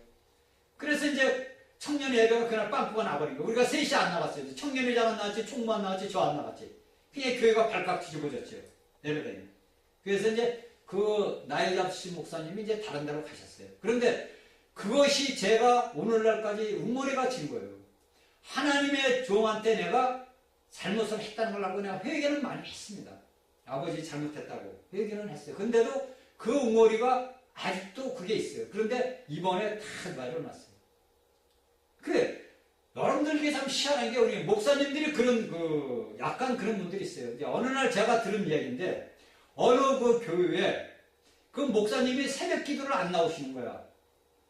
그래서 이제 청년 예배가 그날 빵꾸가 나버린 거예요. 우리가 셋이 안 나갔어요. 청년회장 안 나갔지, 총무 안 나갔지, 저 안 나갔지. 그냥 교회가 발칵 뒤집어졌죠. 예배당에. 그래서 이제 그 나일잡씨 목사님이 이제 다른 데로 가셨어요. 그런데 그것이 제가 오늘날까지 응어리가 진 거예요. 하나님의 종한테 내가 잘못을 했다는 걸 알고 내가 회개는 많이 했습니다. 아버지 잘못했다고 회개는 했어요. 근데도 그 응어리가 아직도 그게 있어요. 그런데 이번에 다 마련났어요. 그래, 여러분들에게 참 희한한 게 우리 목사님들이 그런 약간 그런 분들이 있어요. 이제 어느 날 제가 들은 이야기인데 어느 그 교회에 그 목사님이 새벽 기도를 안 나오시는 거야.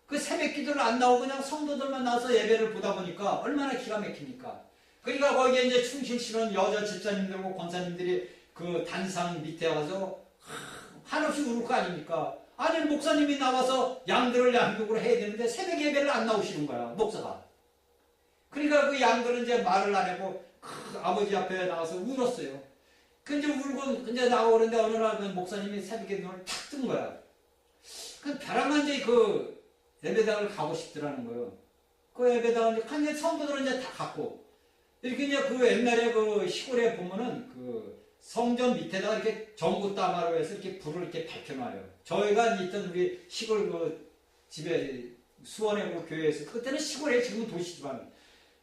그 새벽 기도를 안 나오고 그냥 성도들만 나와서 예배를 보다 보니까 얼마나 기가 막힙니까? 그러니까 거기에 이제 충실시는 여자 집사님들과 권사님들이 그 단상 밑에 와서 한없이 울을 거 아닙니까? 아니 목사님이 나와서 양들을 양육을 해야 되는데 새벽 예배를 안 나오시는 거야, 목사가. 그러니까 그 양들은 이제 말을 안 하고 아버지 앞에 나와서 울었어요. 근데 울고 이제 나오고 그러는데 어느 날 그 목사님이 새벽에 눈을 탁 뜬 거야. 그 벼랑한 이제 그 예배당을 가고 싶더라는 거예요. 그 예배당을 이제 성도들은 이제 다 갔고 이렇게 이제 그 옛날에 그 시골에 보면은 그 성전 밑에다가 이렇게 전구따마로 해서 이렇게 불을 이렇게 밝혀놔요. 저희가 있던 우리 시골 그 집에 수원의 그 교회에서 그때는 시골에 지금은 도시지만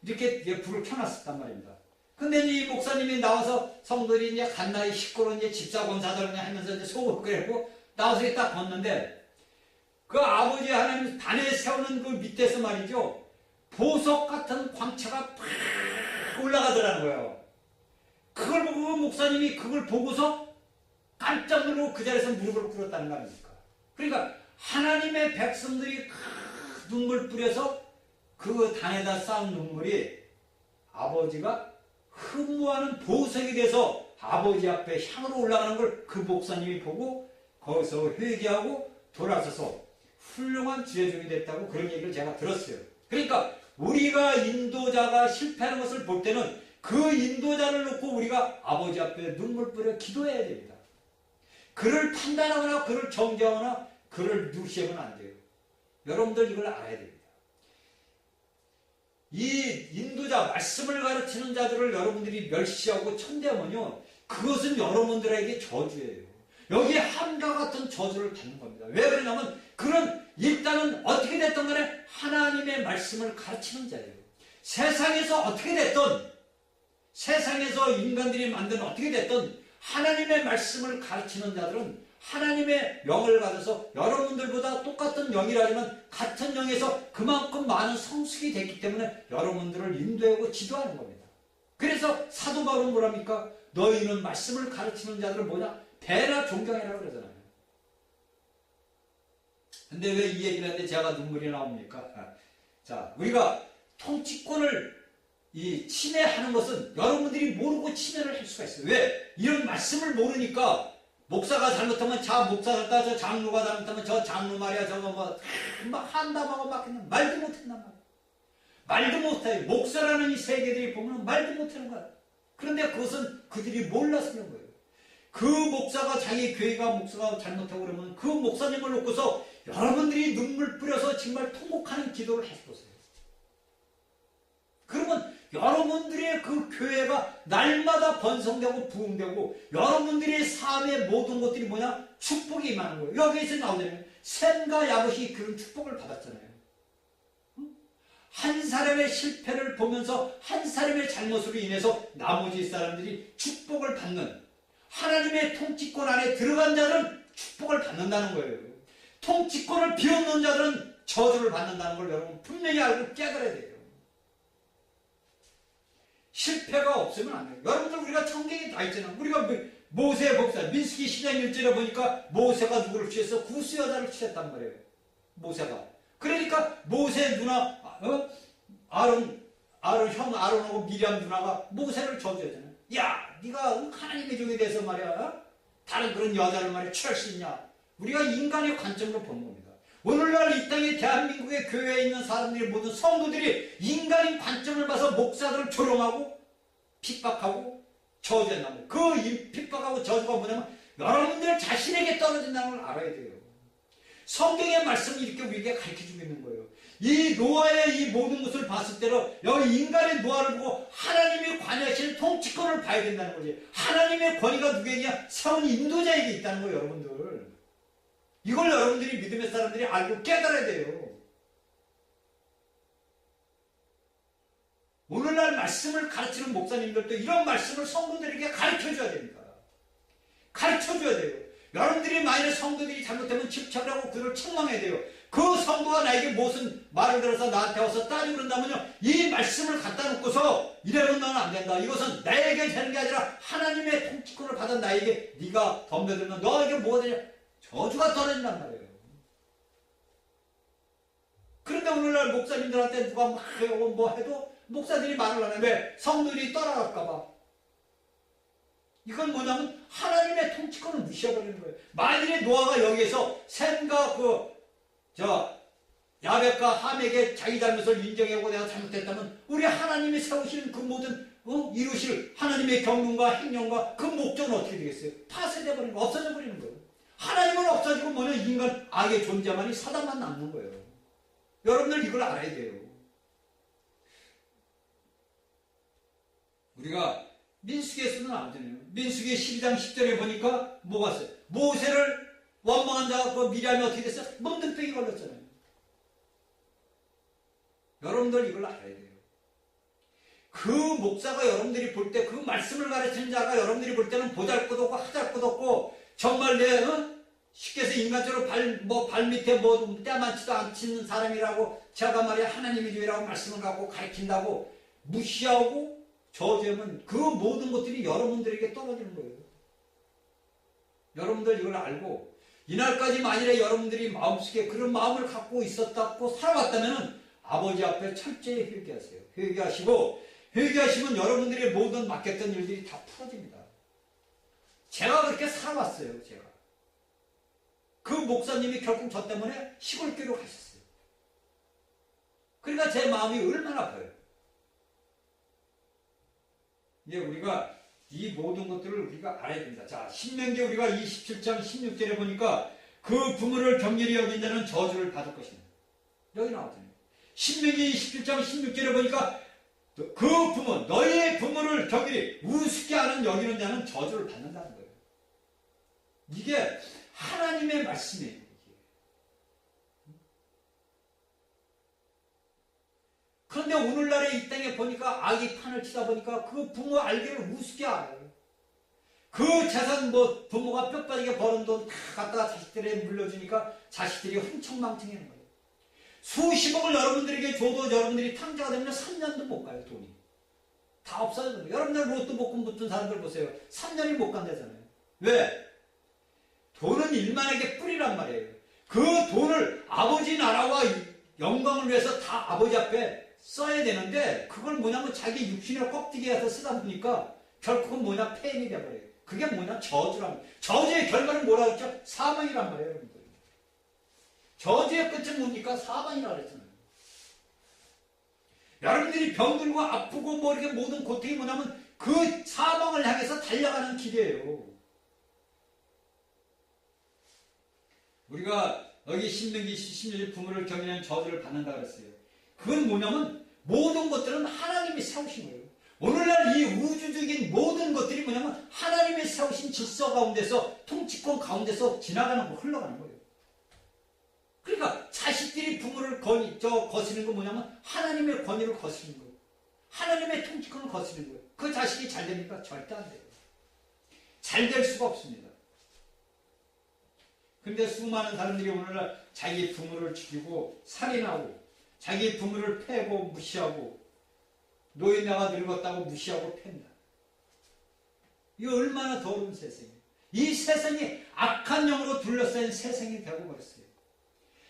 이렇게 불을 켜놨었단 말입니다. 근데 이 목사님이 나와서 성들이 이제 갓나이 식구로 이제 집사 권사들 하면서 이제 속을 끓이고 나와서 딱 걷는데 그 아버지 하나님 단에 세우는 그 밑에서 말이죠. 보석 같은 광채가 팍 올라가더라는 거예요. 그걸 보고 목사님이 그걸 보고서 깜짝 놀라고 그 자리에서 무릎을 꿇었다는 거 아닙니까? 그러니까 하나님의 백성들이 눈물 뿌려서 그 단에다 쌓은 눈물이 아버지가 흠모하는 보석이 돼서 아버지 앞에 향으로 올라가는 걸 그 목사님이 보고 거기서 회개하고 돌아서서 훌륭한 지혜종이 됐다고 그런 얘기를 제가 들었어요. 그러니까 우리가 인도자가 실패하는 것을 볼 때는 그 인도자를 놓고 우리가 아버지 앞에 눈물 뿌려 기도해야 됩니다. 그를 판단하거나 그를 정죄하거나 그를 무시하면 안 돼요. 여러분들 이걸 알아야 됩니다. 이 인도자, 말씀을 가르치는 자들을 여러분들이 멸시하고 천대하면요, 그것은 여러분들에게 저주예요. 여기에 함과 같은 저주를 받는 겁니다. 왜 그러냐면 그런 일단은 어떻게 됐든 간에 하나님의 말씀을 가르치는 자예요. 세상에서 어떻게 됐든 세상에서 인간들이 만든 어떻게 됐든 하나님의 말씀을 가르치는 자들은 하나님의 영을 가져서 여러분들보다 똑같은 영이라지만 같은 영에서 그만큼 많은 성숙이 됐기 때문에 여러분들을 인도하고 지도하는 겁니다. 그래서 사도 바울은 뭐랍니까? 너희는 말씀을 가르치는 자들은 뭐냐? 배나 존경해라 그러잖아요. 근데 왜 이 얘기를 하는데 제가 눈물이 나옵니까? 자, 우리가 통치권을 침해하는 것은 여러분들이 모르고 침해를 할 수가 있어요. 왜? 이런 말씀을 모르니까 목사가 잘못하면 자 목사를 따져 장로가 잘못하면 저 장로 말이야 저거 막 한담하고 막 했는 말도 못한단 말이야. 말도 못해요. 목사라는 이 세계들이 보면 말도 못하는 거야. 그런데 그것은 그들이 몰라서 그런 거예요. 그 목사가 자기 교회가 목사가 잘못하고 그러면 그 목사님을 놓고서 여러분들이 눈물 뿌려서 정말 통곡하는 기도를 해보세요. 그러면 여러분들의 그 교회가 날마다 번성되고 부흥되고 여러분들의 삶의 모든 것들이 뭐냐? 축복이 임하는 거예요. 여기에서 나오잖아요. 셈과 야봇이 그런 축복을 받았잖아요. 한 사람의 실패를 보면서 한 사람의 잘못으로 인해서 나머지 사람들이 축복을 받는 하나님의 통치권 안에 들어간 자들은 축복을 받는다는 거예요. 통치권을 비웃는 자들은 저주를 받는다는 걸 여러분 분명히 알고 깨달아야 돼요. 실패가 없으면 안 돼요. 여러분들 우리가 성경에 다 있잖아요. 우리가 모세의 복사 민수기 10장 1절에 보니까 모세가 누구를 취해서 구스 여자를 취했단 말이에요. 모세가. 그러니까 모세 누나 아론 형 아론하고 미리암 누나가 모세를 저주했잖아요. 야 네가 하나님의 종이 돼서 말이야 다른 그런 여자를 말이야 취할 수 있냐. 우리가 인간의 관점으로 보는 겁니다. 오늘날 이 땅에 대한민국의 교회에 있는 사람들이 모든 성도들이 인간인 관점을 봐서 목사들을 조롱하고 핍박하고 저주한다는 거예요. 그 핍박하고 저주가 뭐냐면 여러분들 자신에게 떨어진다는 걸 알아야 돼요. 성경의 말씀이 이렇게 우리에게 가르쳐주고 있는 거예요. 이 노아의 이 모든 것을 봤을 때로 여기 인간의 노아를 보고 하나님이 관여하시는 통치권을 봐야 된다는 거지. 하나님의 권위가 누구에게 세운 인도자에게 있다는 거예요. 여러분들. 이걸 여러분들이 믿음의 사람들이 알고 깨달아야 돼요. 오늘날 말씀을 가르치는 목사님들도 이런 말씀을 성도들에게 가르쳐줘야 됩니다. 가르쳐줘야 돼요. 여러분들이 만약에 성도들이 잘못하면 집착을 하고 그를 책망해야 돼요. 그 성도가 나에게 무슨 말을 들어서 나한테 와서 따지고 그런다면요. 이 말씀을 갖다 놓고서 이래는 너는 안 된다. 이것은 나에게 되는 게 아니라 하나님의 통치권을 받은 나에게 네가 덤벼들면 너에게 뭐가 되냐? 저주가 떨어진단 말이에요. 그런데 오늘날 목사님들한테 누가 뭐 해도 목사들이 말을 안 해. 왜? 성들이 떠나갈까봐. 이건 뭐냐면 하나님의 통치권을 무시해버리는 거예요. 만일에 노아가 여기에서 셈과 야벳과 함에게 자기 잘못을 인정하고 내가 잘못했다면 우리 하나님이 세우시는 그 모든 이루실 하나님의 경륜과 행령과 그 목적은 어떻게 되겠어요? 파쇄되어버리는 거, 없어져 버리는 거예요. 하나님은 없어지고 뭐냐 인간 악의 존재만이 사단만 남는 거예요. 여러분들 이걸 알아야 돼요. 우리가 민수기에서는 나오잖아요. 민수기 12장 10절에 보니까 뭐가 있어요? 모세를 원망한 자가 그 미리암이 어떻게 됐어요? 멍들병이 걸렸잖아요. 여러분들 이걸 알아야 돼요. 그 목사가 여러분들이 볼 때 그 말씀을 가르치는 자가 여러분들이 볼 때는 보잘것없고 하잘것없고 정말 쉽게 해서 인간적으로 발 밑에 때 많지도 않는 사람이라고 제가 말이야 하나님의 주의라고 말씀을 갖고 가르친다고 무시하고 저주하면 그 모든 것들이 여러분들에게 떨어지는 거예요. 여러분들 이걸 알고 이날까지 만일에 여러분들이 마음속에 그런 마음을 갖고 있었다고 살아왔다면 아버지 앞에 철저히 회개하세요. 회개하시면 여러분들의 모든 맡겼던 일들이 다 풀어집니다. 제가 그렇게 살아왔어요. 제가. 그 목사님이 결국 저 때문에 시골교로 가셨어요. 그러니까 제 마음이 얼마나 아파요. 이제 우리가 이 모든 것들을 우리가 알아야 됩니다. 자, 신명기 우리가 27장 16절에 보니까 그 부모를 격렬히 여긴 자는 저주를 받을 것입니다. 여기 나왔잖아요. 신명기 27장 16절에 보니까 그 부모, 너희의 부모를 격렬히 우습게 하는 여기는 자는 저주를 받는다는 거예요. 이게 하나님의 말씀이에요. 그런데 오늘날에 이 땅에 보니까 악이 판을 치다 보니까 그 부모 알기를 우습게 알아요. 그 재산 부모가 뼈 빠지게 버는 돈 다 갖다가 자식들에 물려주니까 자식들이 흥청망청하는 거예요. 수십억을 여러분들에게 줘도 여러분들이 탕자가 되면 3년도 못 가요. 돈이. 다 없어져요. 여러분들 로또 복권 붙은 사람들 보세요. 3년이 못 간다잖아요. 왜? 돈은 일만에게 뿌리란 말이에요. 그 돈을 아버지 나라와 영광을 위해서 다 아버지 앞에 써야 되는데 그걸 뭐냐면 자기 육신의 껍데기에서 쓰다 보니까 결국은 폐인이 돼버려요. 그게 뭐냐? 저주란 말이에요. 저주의 결과는 뭐라고 했죠? 사망이란 말이에요, 여러분들. 저주의 끝은 뭡니까? 사망이라고 그랬잖아요. 여러분들이 병들고 아프고 뭐 이렇게 모든 고통이 뭐냐면 그 사망을 향해서 달려가는 길이에요. 우리가 여기 신명기 16일 부모를 경외하는 저주를 받는다 그랬어요. 그건 뭐냐면 모든 것들은 하나님이 세우신 거예요. 오늘날 이 우주적인 모든 것들이 뭐냐면 하나님이 세우신 질서 가운데서 통치권 가운데서 지나가는 거 흘러가는 거예요. 그러니까 자식들이 부모를 거스르는 건 뭐냐면 하나님의 권위를 거스르는 거예요. 하나님의 통치권을 거스르는 거예요. 그 자식이 잘 됩니까? 절대 안 돼요. 잘 될 수가 없습니다. 근데 수많은 사람들이 오늘날 자기 부모를 죽이고 살인하고 자기 부모를 패고 무시하고 노인네가 늙었다고 무시하고 팬다. 이거 얼마나 더러운 세상이에요. 이 세상이 악한 영으로 둘러싸인 세상이 되어버렸어요.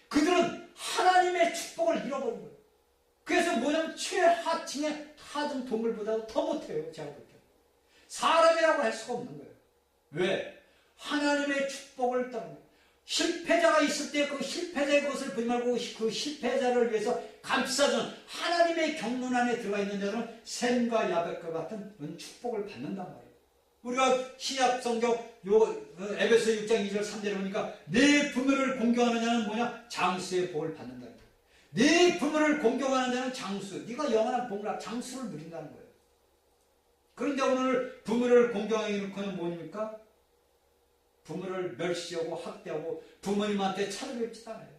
그들은 하나님의 축복을 잃어버린 거예요. 그래서 뭐냐면 최하층의 하등 동물보다 더 못해요. 제가 볼 때. 사람이라고 할 수가 없는 거예요. 왜? 하나님의 축복을 떠난 거예요. 실패자가 있을 때 그 실패자의 것을 보지 말고 그 실패자를 위해서 감싸주는 하나님의 경륜 안에 들어가 있는 자들은 셈과 야벳과 같은 축복을 받는단 말이에요. 우리가 신약 성경 에베소 6장 2절 3절에 보니까 네 부모를 공경하는 자는 뭐냐? 장수의 복을 받는다는 거예요. 네 부모를 공경하는 자는 장수, 네가 영원한 복을 장수를 누린다는 거예요. 그런데 오늘 부모를 공경하기 놓고는 뭡니까? 부모를 멸시하고 학대하고 부모님한테 찾아뵙지도 않아요.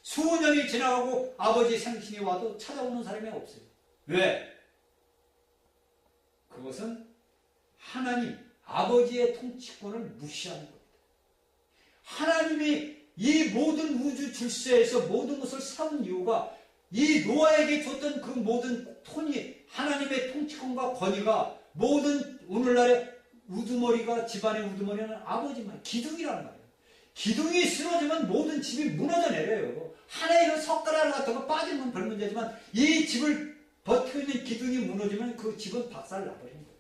수년이 지나가고 아버지 생신이 와도 찾아오는 사람이 없어요. 왜? 그것은 하나님, 아버지의 통치권을 무시하는 겁니다. 하나님이 이 모든 우주 질서에서 모든 것을 세운 이유가 이 노아에게 줬던 그 모든 톤이 하나님의 통치권과 권위가 모든 오늘날의 우두머리가 집안의 우두머리는 아버지만 기둥이란 말이에요. 기둥이 쓰러지면 모든 집이 무너져 내려요. 하나의 이런 석가락 같은 거 빠지면 별 문제지만 이 집을 버티고 있는 기둥이 무너지면 그 집은 박살 나버리는 거예요.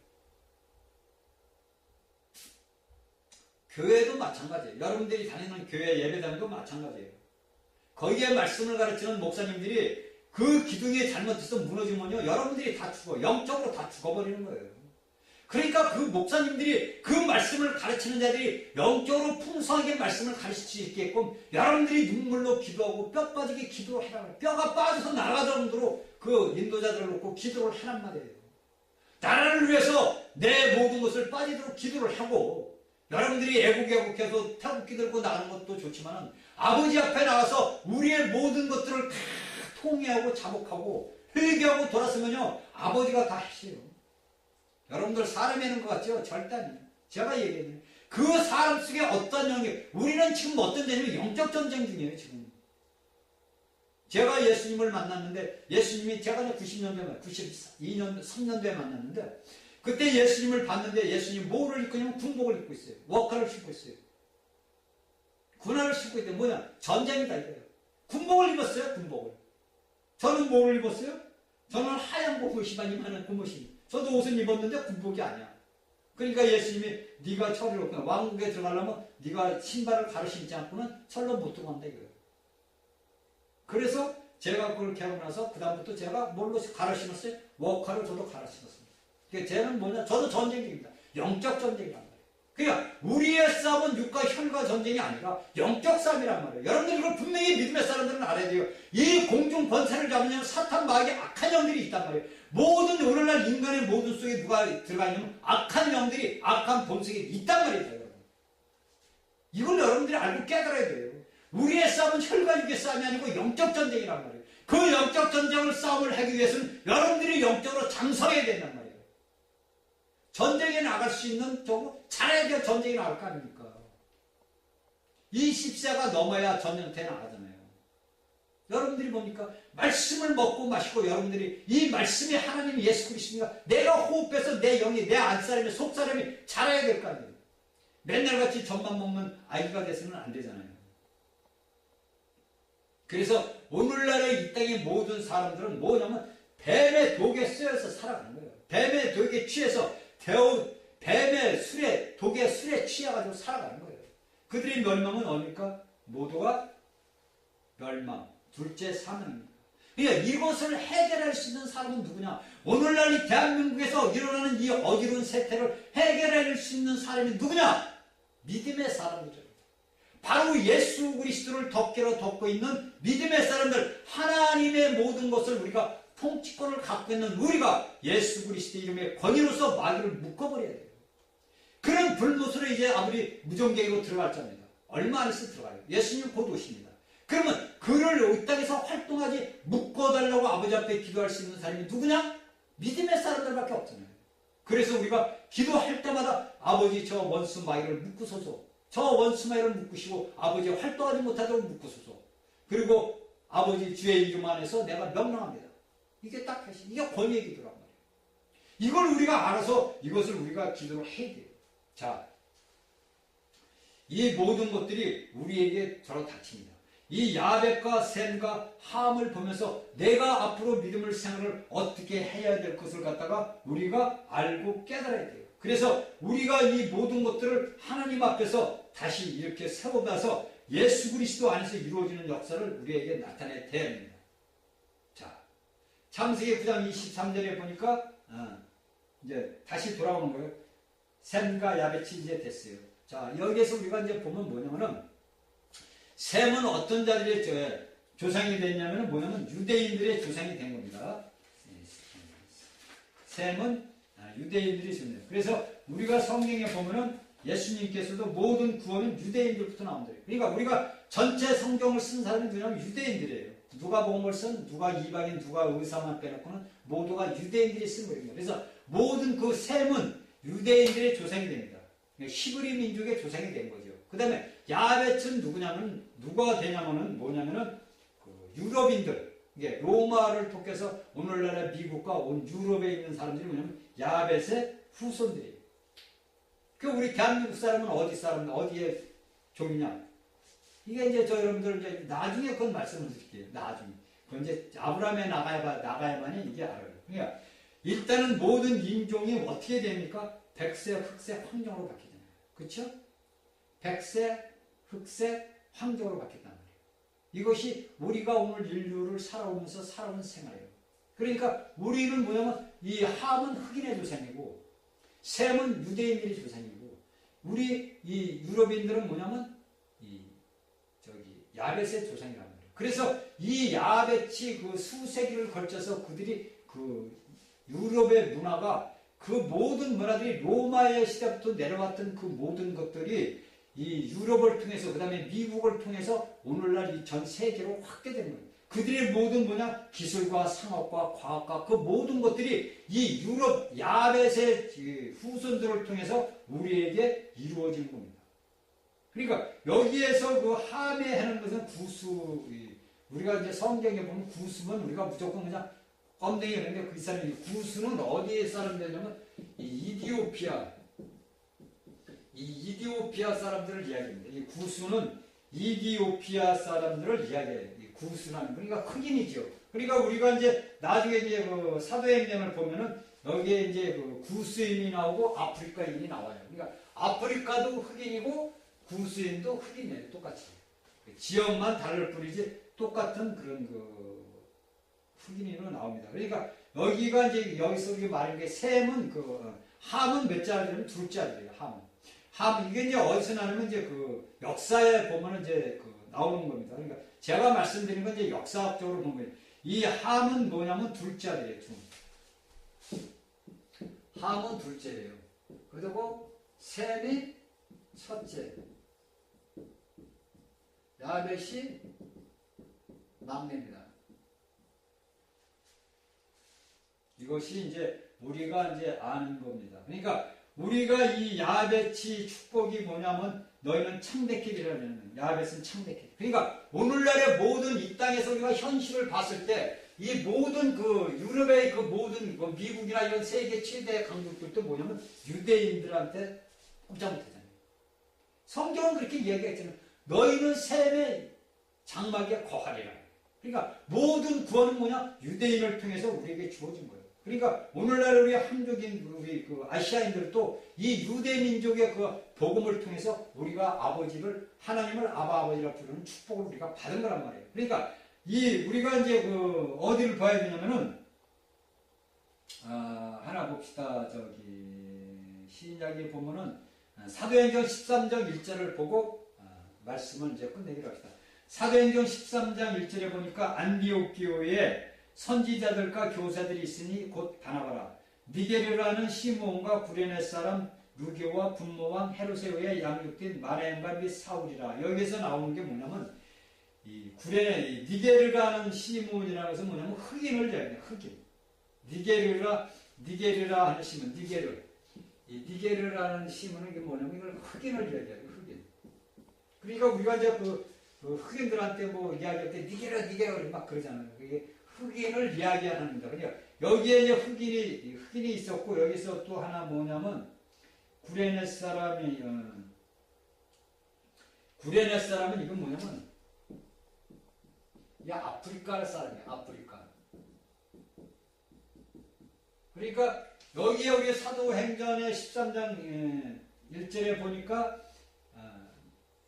교회도 마찬가지예요. 여러분들이 다니는 교회 예배당도 마찬가지예요. 거기에 말씀을 가르치는 목사님들이 그 기둥이 잘못해서 무너지면요 여러분들이 다 죽어. 영적으로 다 죽어버리는 거예요. 그러니까 그 목사님들이 그 말씀을 가르치는 자들이 영적으로 풍성하게 말씀을 가르칠 수 있게끔 여러분들이 눈물로 기도하고 뼈 빠지게 기도를 하라고 뼈가 빠져서 나라가 정도로 그 인도자들을 놓고 기도를 하란 말이에요. 나라를 위해서 내 모든 것을 빠지도록 기도를 하고 여러분들이 애국애국해서 태국기 들고 나가는 것도 좋지만 아버지 앞에 나가서 우리의 모든 것들을 다 통회하고 자복하고 회개하고 돌아서면요 아버지가 다 하세요. 여러분들 사람이 하는 것 같죠? 절대 아니에요. 제가 얘기해요. 그 사람 속에 어떤 영이, 우리는 지금 어떤 데냐면 영적 전쟁 중이에요, 지금. 제가 예수님을 만났는데, 예수님이 제가 90년도에, 92년, 3년도에 만났는데, 그때 예수님을 봤는데, 예수님 뭐를 입고 있냐면 군복을 입고 있어요. 워커를 신고 있어요. 군화를 신고 있대. 뭐냐? 전쟁이다, 이거예요. 군복을 입었어요, 군복을. 저는 뭐를 입었어요? 저는 하얀 고무신만 입는 고무신. 저도 옷은 입었는데 군복이 아니야. 그러니까 예수님이 네가 철을 없구나. 왕국에 들어가려면 네가 신발을 갈아 신지 않고는 철로 못 들어간다 이거예요. 그래서 제가 그걸 하고 나서 그 다음부터 제가 뭘로 갈아 신었어요? 워커를 저도 갈아 신었습니다. 그러니까 쟤는 뭐냐? 저도 전쟁입니다. 영적 전쟁이란 말이에요. 그러니까 우리의 싸움은 육과 혈과 전쟁이 아니라 영적 싸움이란 말이에요. 여러분들 이걸 분명히 믿음의 사람들은 알아야 돼요. 이 공중 권세를 잡으면 사탄 마귀의 악한 영들이 있단 말이에요. 모든 오늘날 인간의 모든 속에 누가 들어가 있냐면 악한 영들이 악한 본성이 있단 말이에요. 여러분. 이걸 여러분들이 알고 깨달아야 돼요. 우리의 싸움은 혈과 육의 싸움이 아니고 영적 전쟁이란 말이에요. 그 영적 전쟁을 싸움을 하기 위해서는 여러분들이 영적으로 장성해야 된단 말이에요. 전쟁에 나갈 수 있는 저거 잘해야 돼야 전쟁에 나갈 거 아닙니까? 20세가 넘어야 전쟁터에 나가잖아요. 여러분들이 뭡니까? 말씀을 먹고 마시고 여러분들이 이 말씀이 하나님 예수 그리스도가 내가 호흡해서 내 영이 내 안사람이 속사람이 자라야 될 거 아니에요. 맨날같이 젖만 먹는 아이가 돼서는 안 되잖아요. 그래서 오늘날의 이 땅의 모든 사람들은 뭐냐면 뱀의 독에 쓰여서 살아가는 거예요. 뱀의 독에 취해서 뱀의 술에, 독의 술에 취해가지고 살아가는 거예요. 그들의 멸망은 뭡니까? 모두가 멸망, 둘째 사망입니다. 그러니까 이것을 해결할 수 있는 사람은 누구냐? 오늘날 이 대한민국에서 일어나는 이 어지러운 세태를 해결할 수 있는 사람이 누구냐? 믿음의 사람들이에요. 바로 예수 그리스도를 덮개로 덮고 있는 믿음의 사람들, 하나님의 모든 것을 우리가 통치권을 갖고 있는 우리가 예수 그리스도 이름의 권위로서 마귀를 묶어버려야 돼요. 그런 불못으로 이제 아무리 무정계로 들어갈 겁니다. 얼마 안 있어 들어가요. 예수님 곧 오십니다. 그러면 그를 이 땅에서 활동하지 묶어달라고 아버지 앞에 기도할 수 있는 사람이 누구냐? 믿음의 사람들밖에 없잖아요. 그래서 우리가 기도할 때마다 아버지 저 원수 마귀를 묶으소서, 저 원수 마귀를 묶으시고 아버지 활동하지 못하도록 묶으소서, 그리고 아버지 주의 이름 안에서 내가 명령합니다. 이게 딱 하신, 이게 권위의 기도란 말이에요. 이걸 우리가 알아서 이것을 우리가 기도를 해야 돼요. 자, 이 모든 것들이 우리에게 저로 닥칩니다. 이 야벳과 셈과 함을 보면서 내가 앞으로 믿음을 생활을 어떻게 해야 될 것을 갖다가 우리가 알고 깨달아야 돼요. 그래서 우리가 이 모든 것들을 하나님 앞에서 다시 이렇게 세워봐서 예수 그리스도 안에서 이루어지는 역사를 우리에게 나타내야 됩니다. 자, 창세기 9장 23절에 보니까 이제 다시 돌아오는 거예요. 셈과 야벳이 이제 됐어요. 자, 여기에서 우리가 이제 보면 뭐냐면은 셈은 어떤 자들의 조상이 됐냐면 뭐냐면 유대인들의 조상이 된 겁니다. 셈은 유대인들이 있습니다. 그래서 우리가 성경에 보면은 예수님께서도 모든 구원은 유대인들부터 나온다. 그러니까 우리가 전체 성경을 쓴 사람이 누구냐면 유대인들이에요. 누가 복음을 쓴, 누가 이방인, 누가 의사만 빼놓고는 모두가 유대인들이 쓴 거예요. 그래서 모든 그 셈은 유대인들의 조상이 됩니다. 히브리 민족의 조상이 된 거죠. 그 다음에 야벳은 누구냐면, 누가 되냐면은 뭐냐면은 그 유럽인들, 이게 로마를 통해서 오늘날의 미국과 온 유럽에 있는 사람들이 뭐냐면 야벳의 후손들이에요. 그 우리 대한민국 사람은 어디 사람, 어디의 종이냐? 이게 이제 저 여러분들 이제 나중에 그건 말씀을 드릴게요. 나중에. 그건 이제 아브라함에 나가야만이 이게 알아요. 그러니까 일단은 모든 인종이 어떻게 됩니까? 백색, 흑색, 황정으로 바뀌잖아요. 그렇죠? 백색, 흑색, 황정으로 바뀌었단 말이에요. 이것이 우리가 오늘 인류를 살아오면서 살아온 생활이에요. 그러니까 우리는 뭐냐면 이 함은 흑인의 조상이고 셈은 유대인들의 조상이고 우리 이 유럽인들은 뭐냐면 이 야벳의 조상이란 말이에요. 그래서 이 야벳이 그 수세기를 걸쳐서 그들이 그 유럽의 문화가 그 모든 문화들이 로마의 시대부터 내려왔던 그 모든 것들이 이 유럽을 통해서 그 다음에 미국을 통해서 오늘날 이 전 세계로 확대되는 거예요. 그들의 모든 뭐냐 기술과 상업과 과학과 그 모든 것들이 이 유럽 야벳의 후손들을 통해서 우리에게 이루어지는 겁니다. 그러니까 여기에서 그 함에 하는 것은 구수, 우리가 이제 성경에 보면 구수면 우리가 무조건 그냥 껌댕이 그런데 그 사람이 구수는 어디에 사람들이냐면 이디오피아 사람들을 이야기합니다. 이 구수는 이디오피아 사람들을 이야기해요. 이 구수는 그러니까 흑인이죠. 그러니까 우리가 이제 나중에 이제 그 사도행전을 보면은 여기에 이제 그 구스인이 나오고 아프리카인이 나와요. 그러니까 아프리카도 흑인이고 구스인도 흑인이에요. 똑같이 지역만 다를 뿐이지 똑같은 그런 그 흑인으로 나옵니다. 그러니까 여기가 이제 여기서 우리가 말한 게 셈은 그 함은 몇 자리냐면 둘째 자리예요. 함 이게 이제 어디서 나오면 이제 그 역사에 보면은 이제 그 나오는 겁니다. 그러니까 제가 말씀드린 건 이제 역사학적으로 보면 이 함은 뭐냐면 둘째 자리예요. 함은 둘째예요. 그리고 셈이 첫째, 야벳이 막내입니다. 이것이 이제 우리가 이제 아는 겁니다. 그러니까 우리가 이 야벳이 축복이 뭐냐면 너희는 창대길이라는 야벳은 창대길. 그러니까 오늘날의 모든 이 땅에서 우리가 현실을 봤을 때 이 모든 그 유럽의 그 모든 그 미국이나 이런 세계 최대 강국들도 뭐냐면 유대인들한테 꼼짝 못하잖아요. 성경은 그렇게 이야기했잖아요. 너희는 셈의 장막에 거하리라. 그러니까 모든 구원은 뭐냐? 유대인을 통해서 우리에게 주어진 거예요. 그러니까 오늘날 우리 한족인 우리 그 아시아인들도 이 유대 민족의 그 복음을 통해서 우리가 아버지를 하나님을 아버지라 부르는 축복을 우리가 받은 거란 말이에요. 그러니까 이 우리가 이제 그 어디를 봐야 되냐면은 하나 봅시다. 저기 신약에 보면은 사도행전 13장 1절을 보고 말씀을 이제 끝내기로 합시다. 사도행전 13장 1절에 보니까 안디옥 교회에 선지자들과 교사들이 있으니 곧 바나바라 니게르라는 시므온과 구레네 사람 루교와 분모왕 헤롯에 의해 양육된 마레인과 및 사울이라. 여기서 나오는 게 뭐냐면 이 구레네 니게르라는 시므온이라는 것은 뭐냐면 흑인을 얘기해요. 흑인. 니게르라 하는 시몬 니게르. 이 니게르라는 시몬은 이게 뭐냐면 이걸 흑인을 얘기해요. 흑인. 그러니까 우리가 이제 그 흑인들한테 뭐 이야기할 때 니게르 막 그러잖아요. 그게 흑인을 이야기하는 겁니다. 그러니까 여기에 이제 흑인이 있었고 여기서 또 하나 뭐냐면 구레네 사람은 이건 뭐냐면 이 아프리카 사람이에요. 아프리카. 그러니까 여기 사도행전의 13장 1절에 보니까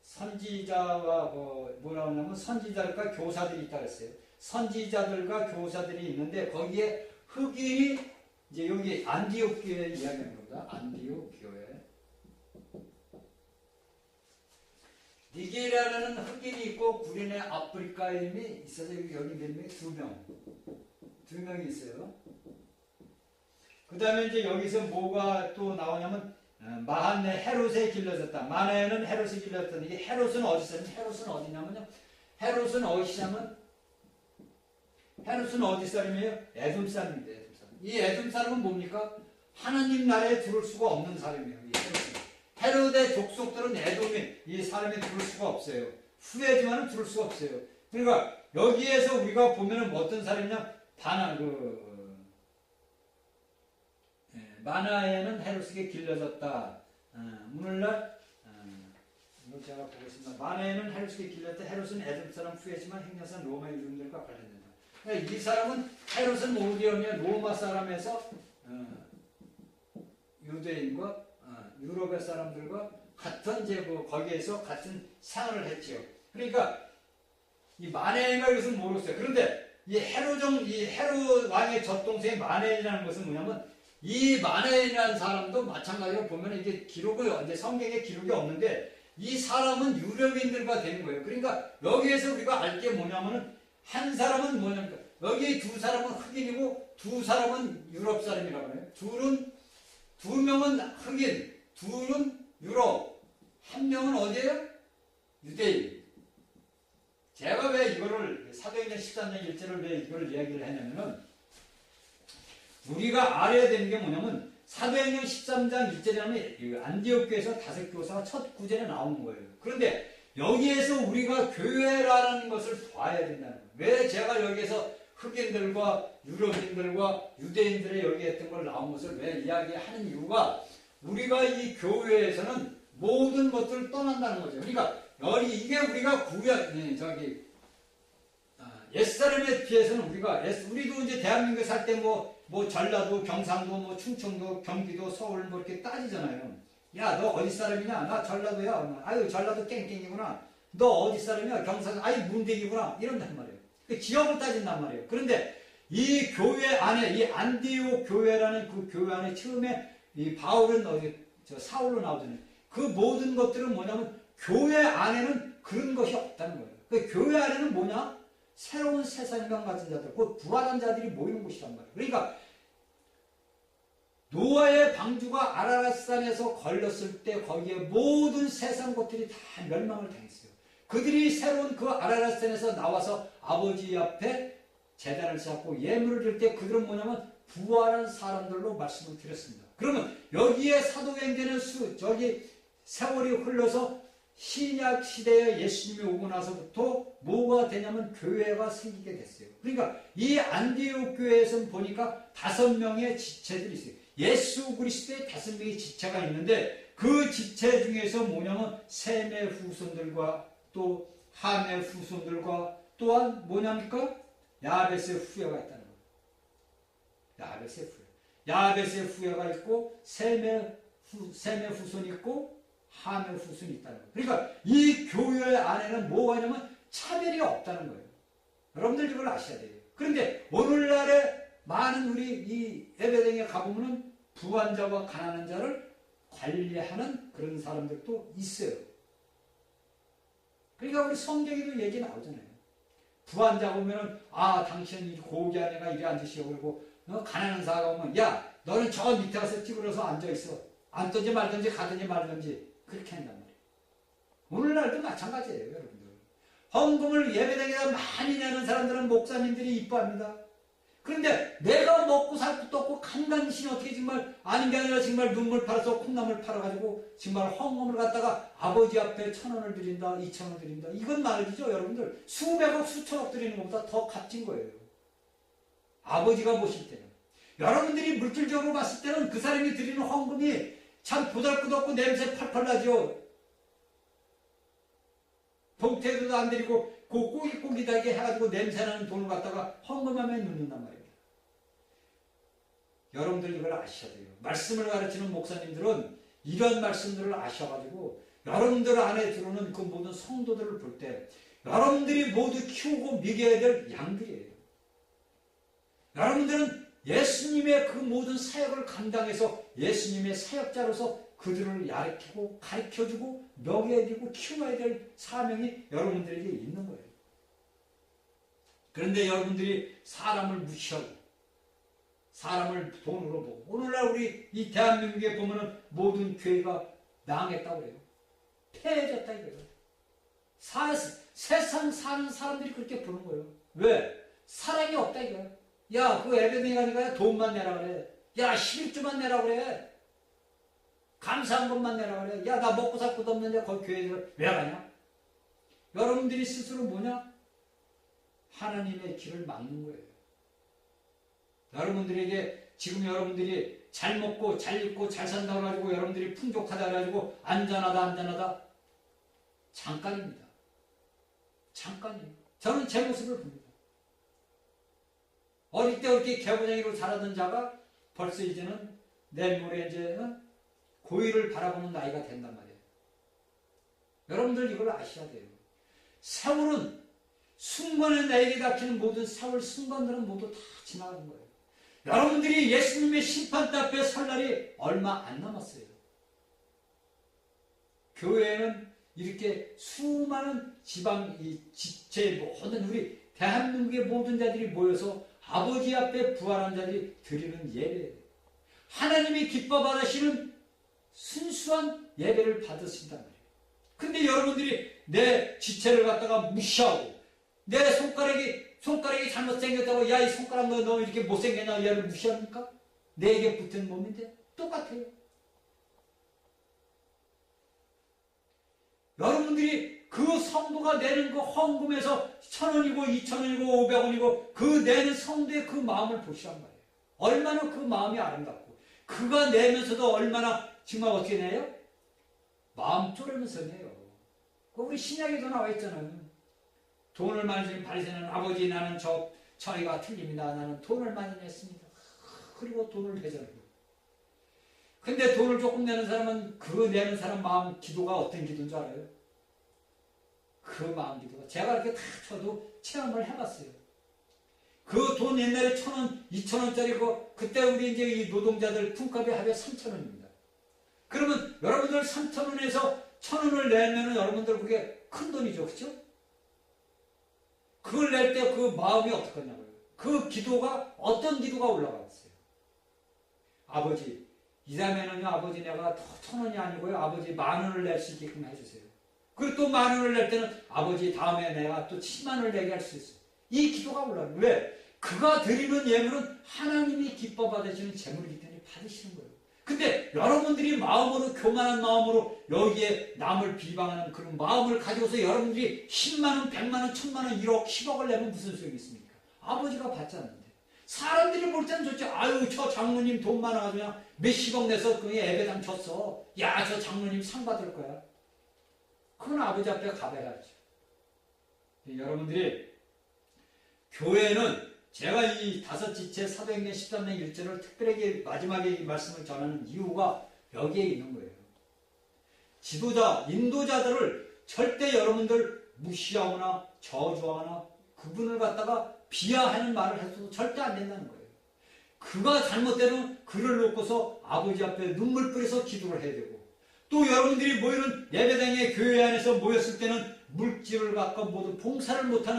선지자와 뭐라고 하냐면 선지자들과 교사들이 있다고 했어요. 선지자들과 교사들이 있는데 거기에 흑인이 이제 여기 안디옥 교회 이야기하는 겁니다. 안디옥 교회. 니게리아라는 흑인이 있고 구레네 아프리카인이 있어서 여기 몇 명? 두 명이 있어요. 그 다음에 이제 여기서 뭐가 또 나오냐면 마한네 헤롯에 길러졌다. 마나에는 헤롯에 길러졌다. 이게 헤롯은 어디 사람? 헤롯은 어디냐면요. 헤롯은 어디 사람이에요? 에돔 사람입니다. 에돔 사람. 이 에돔 사람은 뭡니까? 하나님 나라에 들어올 수가 없는 사람이에요. 이 헤롯의 족속들은 에돔이 이 사람에 들어올 수가 없어요. 후회지만은 들어올 수가 없어요. 그러니까 여기에서 우리가 보면은 어떤 사람이냐? 마나에는 헤롯에게 길러졌다. 오늘날 이걸 제가 보겠습니다. 마나에는 헤롯에게 길러졌다. 헤롯은 에돔 사람 후회지만 행여상 로마 이름들과 관련된다. 그러니까 이 사람은 헤롯은 어디였냐? 로마 사람에서 유대인과 유럽의 사람들과 같은 이제 거기에서 같은 생활을 했지요. 그러니까 이 마네가 이것은 모르겠어요. 그런데 이 헤롯 왕의 젖동생 마네이라는 것은 뭐냐면 이 마네이라는 사람도 마찬가지로 보면 이게 이제 성경에 기록이 없는데 이 사람은 유럽인들과 되는 거예요. 그러니까 여기에서 우리가 알 게 뭐냐면은 한 사람은 뭐냐면 여기 두 사람은 흑인이고 두 사람은 유럽 사람이라고 해요. 두 명은 흑인, 둘은 유럽, 한 명은 어디예요? 유대인. 제가 왜 이거를 사도행전 13장 1절을 왜 이걸 이야기를 했냐면은 우리가 알아야 되는 게 뭐냐면 사도행전 13장 1절에 하면 안디옥 교회에서 다섯 교사가 첫 구절에 나오는 거예요. 그런데 여기에서 우리가 교회라는 것을 봐야 된다는 거예요. 왜 제가 여기에서 흑인들과 유럽인들과 유대인들의 여기 했던 걸 나온 것을 왜 이야기하는 이유가 우리가 이 교회에서는 모든 것들을 떠난다는 거죠. 그러니까 이게 우리가 옛사람에 비해서는 우리도 이제 대한민국에 살 때 뭐 전라도, 경상도, 뭐 충청도, 경기도, 서울 뭐 이렇게 따지잖아요. 야, 너 어디 사람이냐? 나 전라도야. 아유, 전라도 깽깽이구나. 너 어디 사람이야? 경상도, 아유, 문대기구나. 이런단 말이에요. 지역을 따진단 말이에요. 그런데 이 교회 안에, 이 안디옥 교회라는 그 교회 안에 처음에 이 바울은 사울로 나오잖아요. 그 모든 것들은 뭐냐면 교회 안에는 그런 것이 없다는 거예요. 그 교회 안에는 뭐냐? 새로운 새 생명 가진 자들, 곧 부활한 자들이 모이는 곳이란 말이에요. 그러니까 노아의 방주가 아라랏산에서 걸렸을 때 거기에 모든 세상 것들이 다 멸망을 당했어요. 그들이 새로운 그 아라랏산에서 나와서 아버지 앞에 제단을 쌓고 예물을 드릴 때 그들은 뭐냐면 부활한 사람들로 말씀을 드렸습니다. 그러면 여기에 사도행전의 세월이 흘러서 신약 시대에 예수님이 오고 나서부터 뭐가 되냐면 교회가 생기게 됐어요. 그러니까 이 안디옥 교회에서는 보니까 5명의 지체들이 있어요. 예수 그리스도의 5명의 지체가 있는데 그 지체 중에서 뭐냐면 셈의 후손들과 또 함의 후손들과 또한 뭐냐니까 야벳의 후예가 있다는 거예요. 야벳의 후예. 야벳의 후예가 있고 셈의 후손이 있고 함의 후손이 있다는 거예요. 그러니까 이 교회 안에는 뭐가 있냐면 차별이 없다는 거예요. 여러분들 이걸 아셔야 돼요. 그런데 오늘날에 많은 우리 이 예배당에 가보면은 부한 자와 가난한 자를 관리하는 그런 사람들도 있어요. 그러니까 우리 성경에도 얘기 나오잖아요. 부한 자 보면은 당신은 고귀한 애가 이리 앉으시오. 그리고 가난한 사가 오면 야 너는 저 밑에 가서 찌그러서 앉아있어. 앉든지 말든지 가든지 말든지 그렇게 한단 말이에요. 오늘날도 마찬가지예요. 여러분들. 헌금을 예배당에다 많이 내는 사람들은 목사님들이 이뻐합니다. 그런데 내가 먹고 살 것도 없고 간간신이 어떻게 정말 아닌 게 아니라 정말 눈물 팔아서 콩나물 팔아가지고 정말 헌금을 갖다가 아버지 앞에 1,000원을 드린다 2,000원 드린다 이건 말이죠. 여러분들 수백억 수천억 드리는 것보다 더 값진 거예요. 아버지가 보실 때는 여러분들이 물질적으로 봤을 때는 그 사람이 드리는 헌금이 참 보잘것없고 냄새 팔팔 나죠. 봉태도 안 드리고 꼬깃꼬깃하게 해가지고 냄새나는 돈을 갖다가 헌금하면 넣는단 말입니다. 여러분들 이걸 아셔야 돼요. 말씀을 가르치는 목사님들은 이런 말씀들을 아셔가지고 여러분들 안에 들어오는 그 모든 성도들을 볼 때 여러분들이 모두 키우고 먹여야 될 양들이에요. 여러분들은 예수님의 그 모든 사역을 감당해서 예수님의 사역자로서 그들을 가르치고 가르쳐주고 먹여야 되고 키워야 될 사명이 여러분들에게 있는 거예요. 그런데 여러분들이 사람을 무시하고 사람을 돈으로 보고 오늘날 우리 이 대한민국에 보면은 모든 교회가 망했다고 그래요. 폐해졌다 이거예요. 세상 사는 사람들이 그렇게 보는 거예요. 왜? 사랑이 없다 이거예요. 야, 그 예배당에 가니까 돈만 내라 그래. 야, 11주만 내라 그래. 감사한 것만 내라 그래. 야, 나 먹고 살 것도 없는데 거기 교회를 왜 가냐? 여러분들이 스스로 뭐냐? 하나님의 길을 막는 거예요. 여러분들에게 지금 여러분들이 잘 먹고 잘 입고 잘 산다고 가지고 여러분들이 풍족하다 가지고 안전하다 잠깐입니다. 잠깐이에요. 저는 제 모습을 봅니다. 어릴 때 그렇게 개구쟁이로 자라던 자가 벌써 이제는 내일모레 이제는 고의를 바라보는 나이가 된단 말이에요. 여러분들 이걸 아셔야 돼요. 세월은 순간에 나에게 닥치는 모든 세월 순간들은 모두 다 지나가는 거예요. 여러분들이 예수님의 심판대 앞에 설 날이 얼마 안 남았어요. 교회에는 이렇게 수많은 지방, 지체, 모든 우리 대한민국의 모든 자들이 모여서 아버지 앞에 부활한 자들이 드리는 예배예요. 하나님이 기뻐 받으시는 순수한 예배를 받으신단 말이에요. 근데 여러분들이 내 지체를 갖다가 무시하고 내 손가락이 잘못 생겼다고 야, 이 손가락 너 이렇게 못생겼나 얘를 무시합니까? 내게 붙은 몸인데 똑같아요. 여러분들이 그 성도가 내는 그 헌금에서 1,000원이고 2,000원이고 500원이고 그 내는 성도의 그 마음을 보시란 말이에요. 얼마나 그 마음이 아름답고 그가 내면서도 얼마나 정말 어떻게 내요? 마음 졸으면서 내요. 우리 신약에도 나와 있잖아요. 돈을 많이 주는 바리새인은 아버지 나는 저희가 틀립니다. 나는 돈을 많이 냈습니다. 그리고 돈을 회전해요. 근데 돈을 조금 내는 사람은 그 내는 사람 마음 기도가 어떤 기도인 줄 알아요? 그 마음 기도가 제가 이렇게 다 쳐도 체험을 해봤어요. 그 돈 옛날에 1,000원, 2,000원짜리 그때 우리 이제 이 노동자들 품값이 하루에 3,000원입니다. 그러면 여러분들 3,000원에서 1,000원을 내면은 여러분들 그게 큰 돈이죠, 그렇죠? 그걸 낼 때 그 마음이 어떻겠냐고요. 그 기도가 어떤 기도가 올라갔어요. 아버지, 이다음에는요, 아버지 내가 더 1,000원이 아니고요, 아버지 10,000원을 낼 수 있게끔 해주세요. 그리고 또 10,000원을 낼 때는 아버지 다음에 내가 또 100,000원을 내게 할 수 있어요. 이 기도가 올라가요. 왜? 그가 드리는 예물은 하나님이 기뻐 받으시는 재물이기 때문에 받으시는 거예요. 근데 여러분들이 마음으로 교만한 마음으로 여기에 남을 비방하는 그런 마음을 가지고서 여러분들이 10만원, 100만원, 1000만원, 1억, 10억을 내면 무슨 소용이 있습니까? 아버지가 받지 않는데. 사람들이 볼 때는 좋죠. 아유, 저 장로님 돈 많아가지고 그냥 몇십억 내서 그게 예배당 줬어. 야, 저 장로님 상 받을 거야. 그건 아버지 앞에 가봐야죠. 여러분들이 교회는 제가 이 다섯 지체 사도행전 13장 1절을 특별하게 마지막에 이 말씀을 전하는 이유가 여기에 있는 거예요. 지도자, 인도자들을 절대 여러분들 무시하거나 저주하거나 그분을 갖다가 비하하는 말을 해서도 절대 안 된다는 거예요. 그가 잘못되면 그를 놓고서 아버지 앞에 눈물 뿌려서 기도를 해야 되고, 또 여러분들이 모이는 예배당의 교회 안에서 모였을 때는 물질을 갖고 모두 봉사를 못하는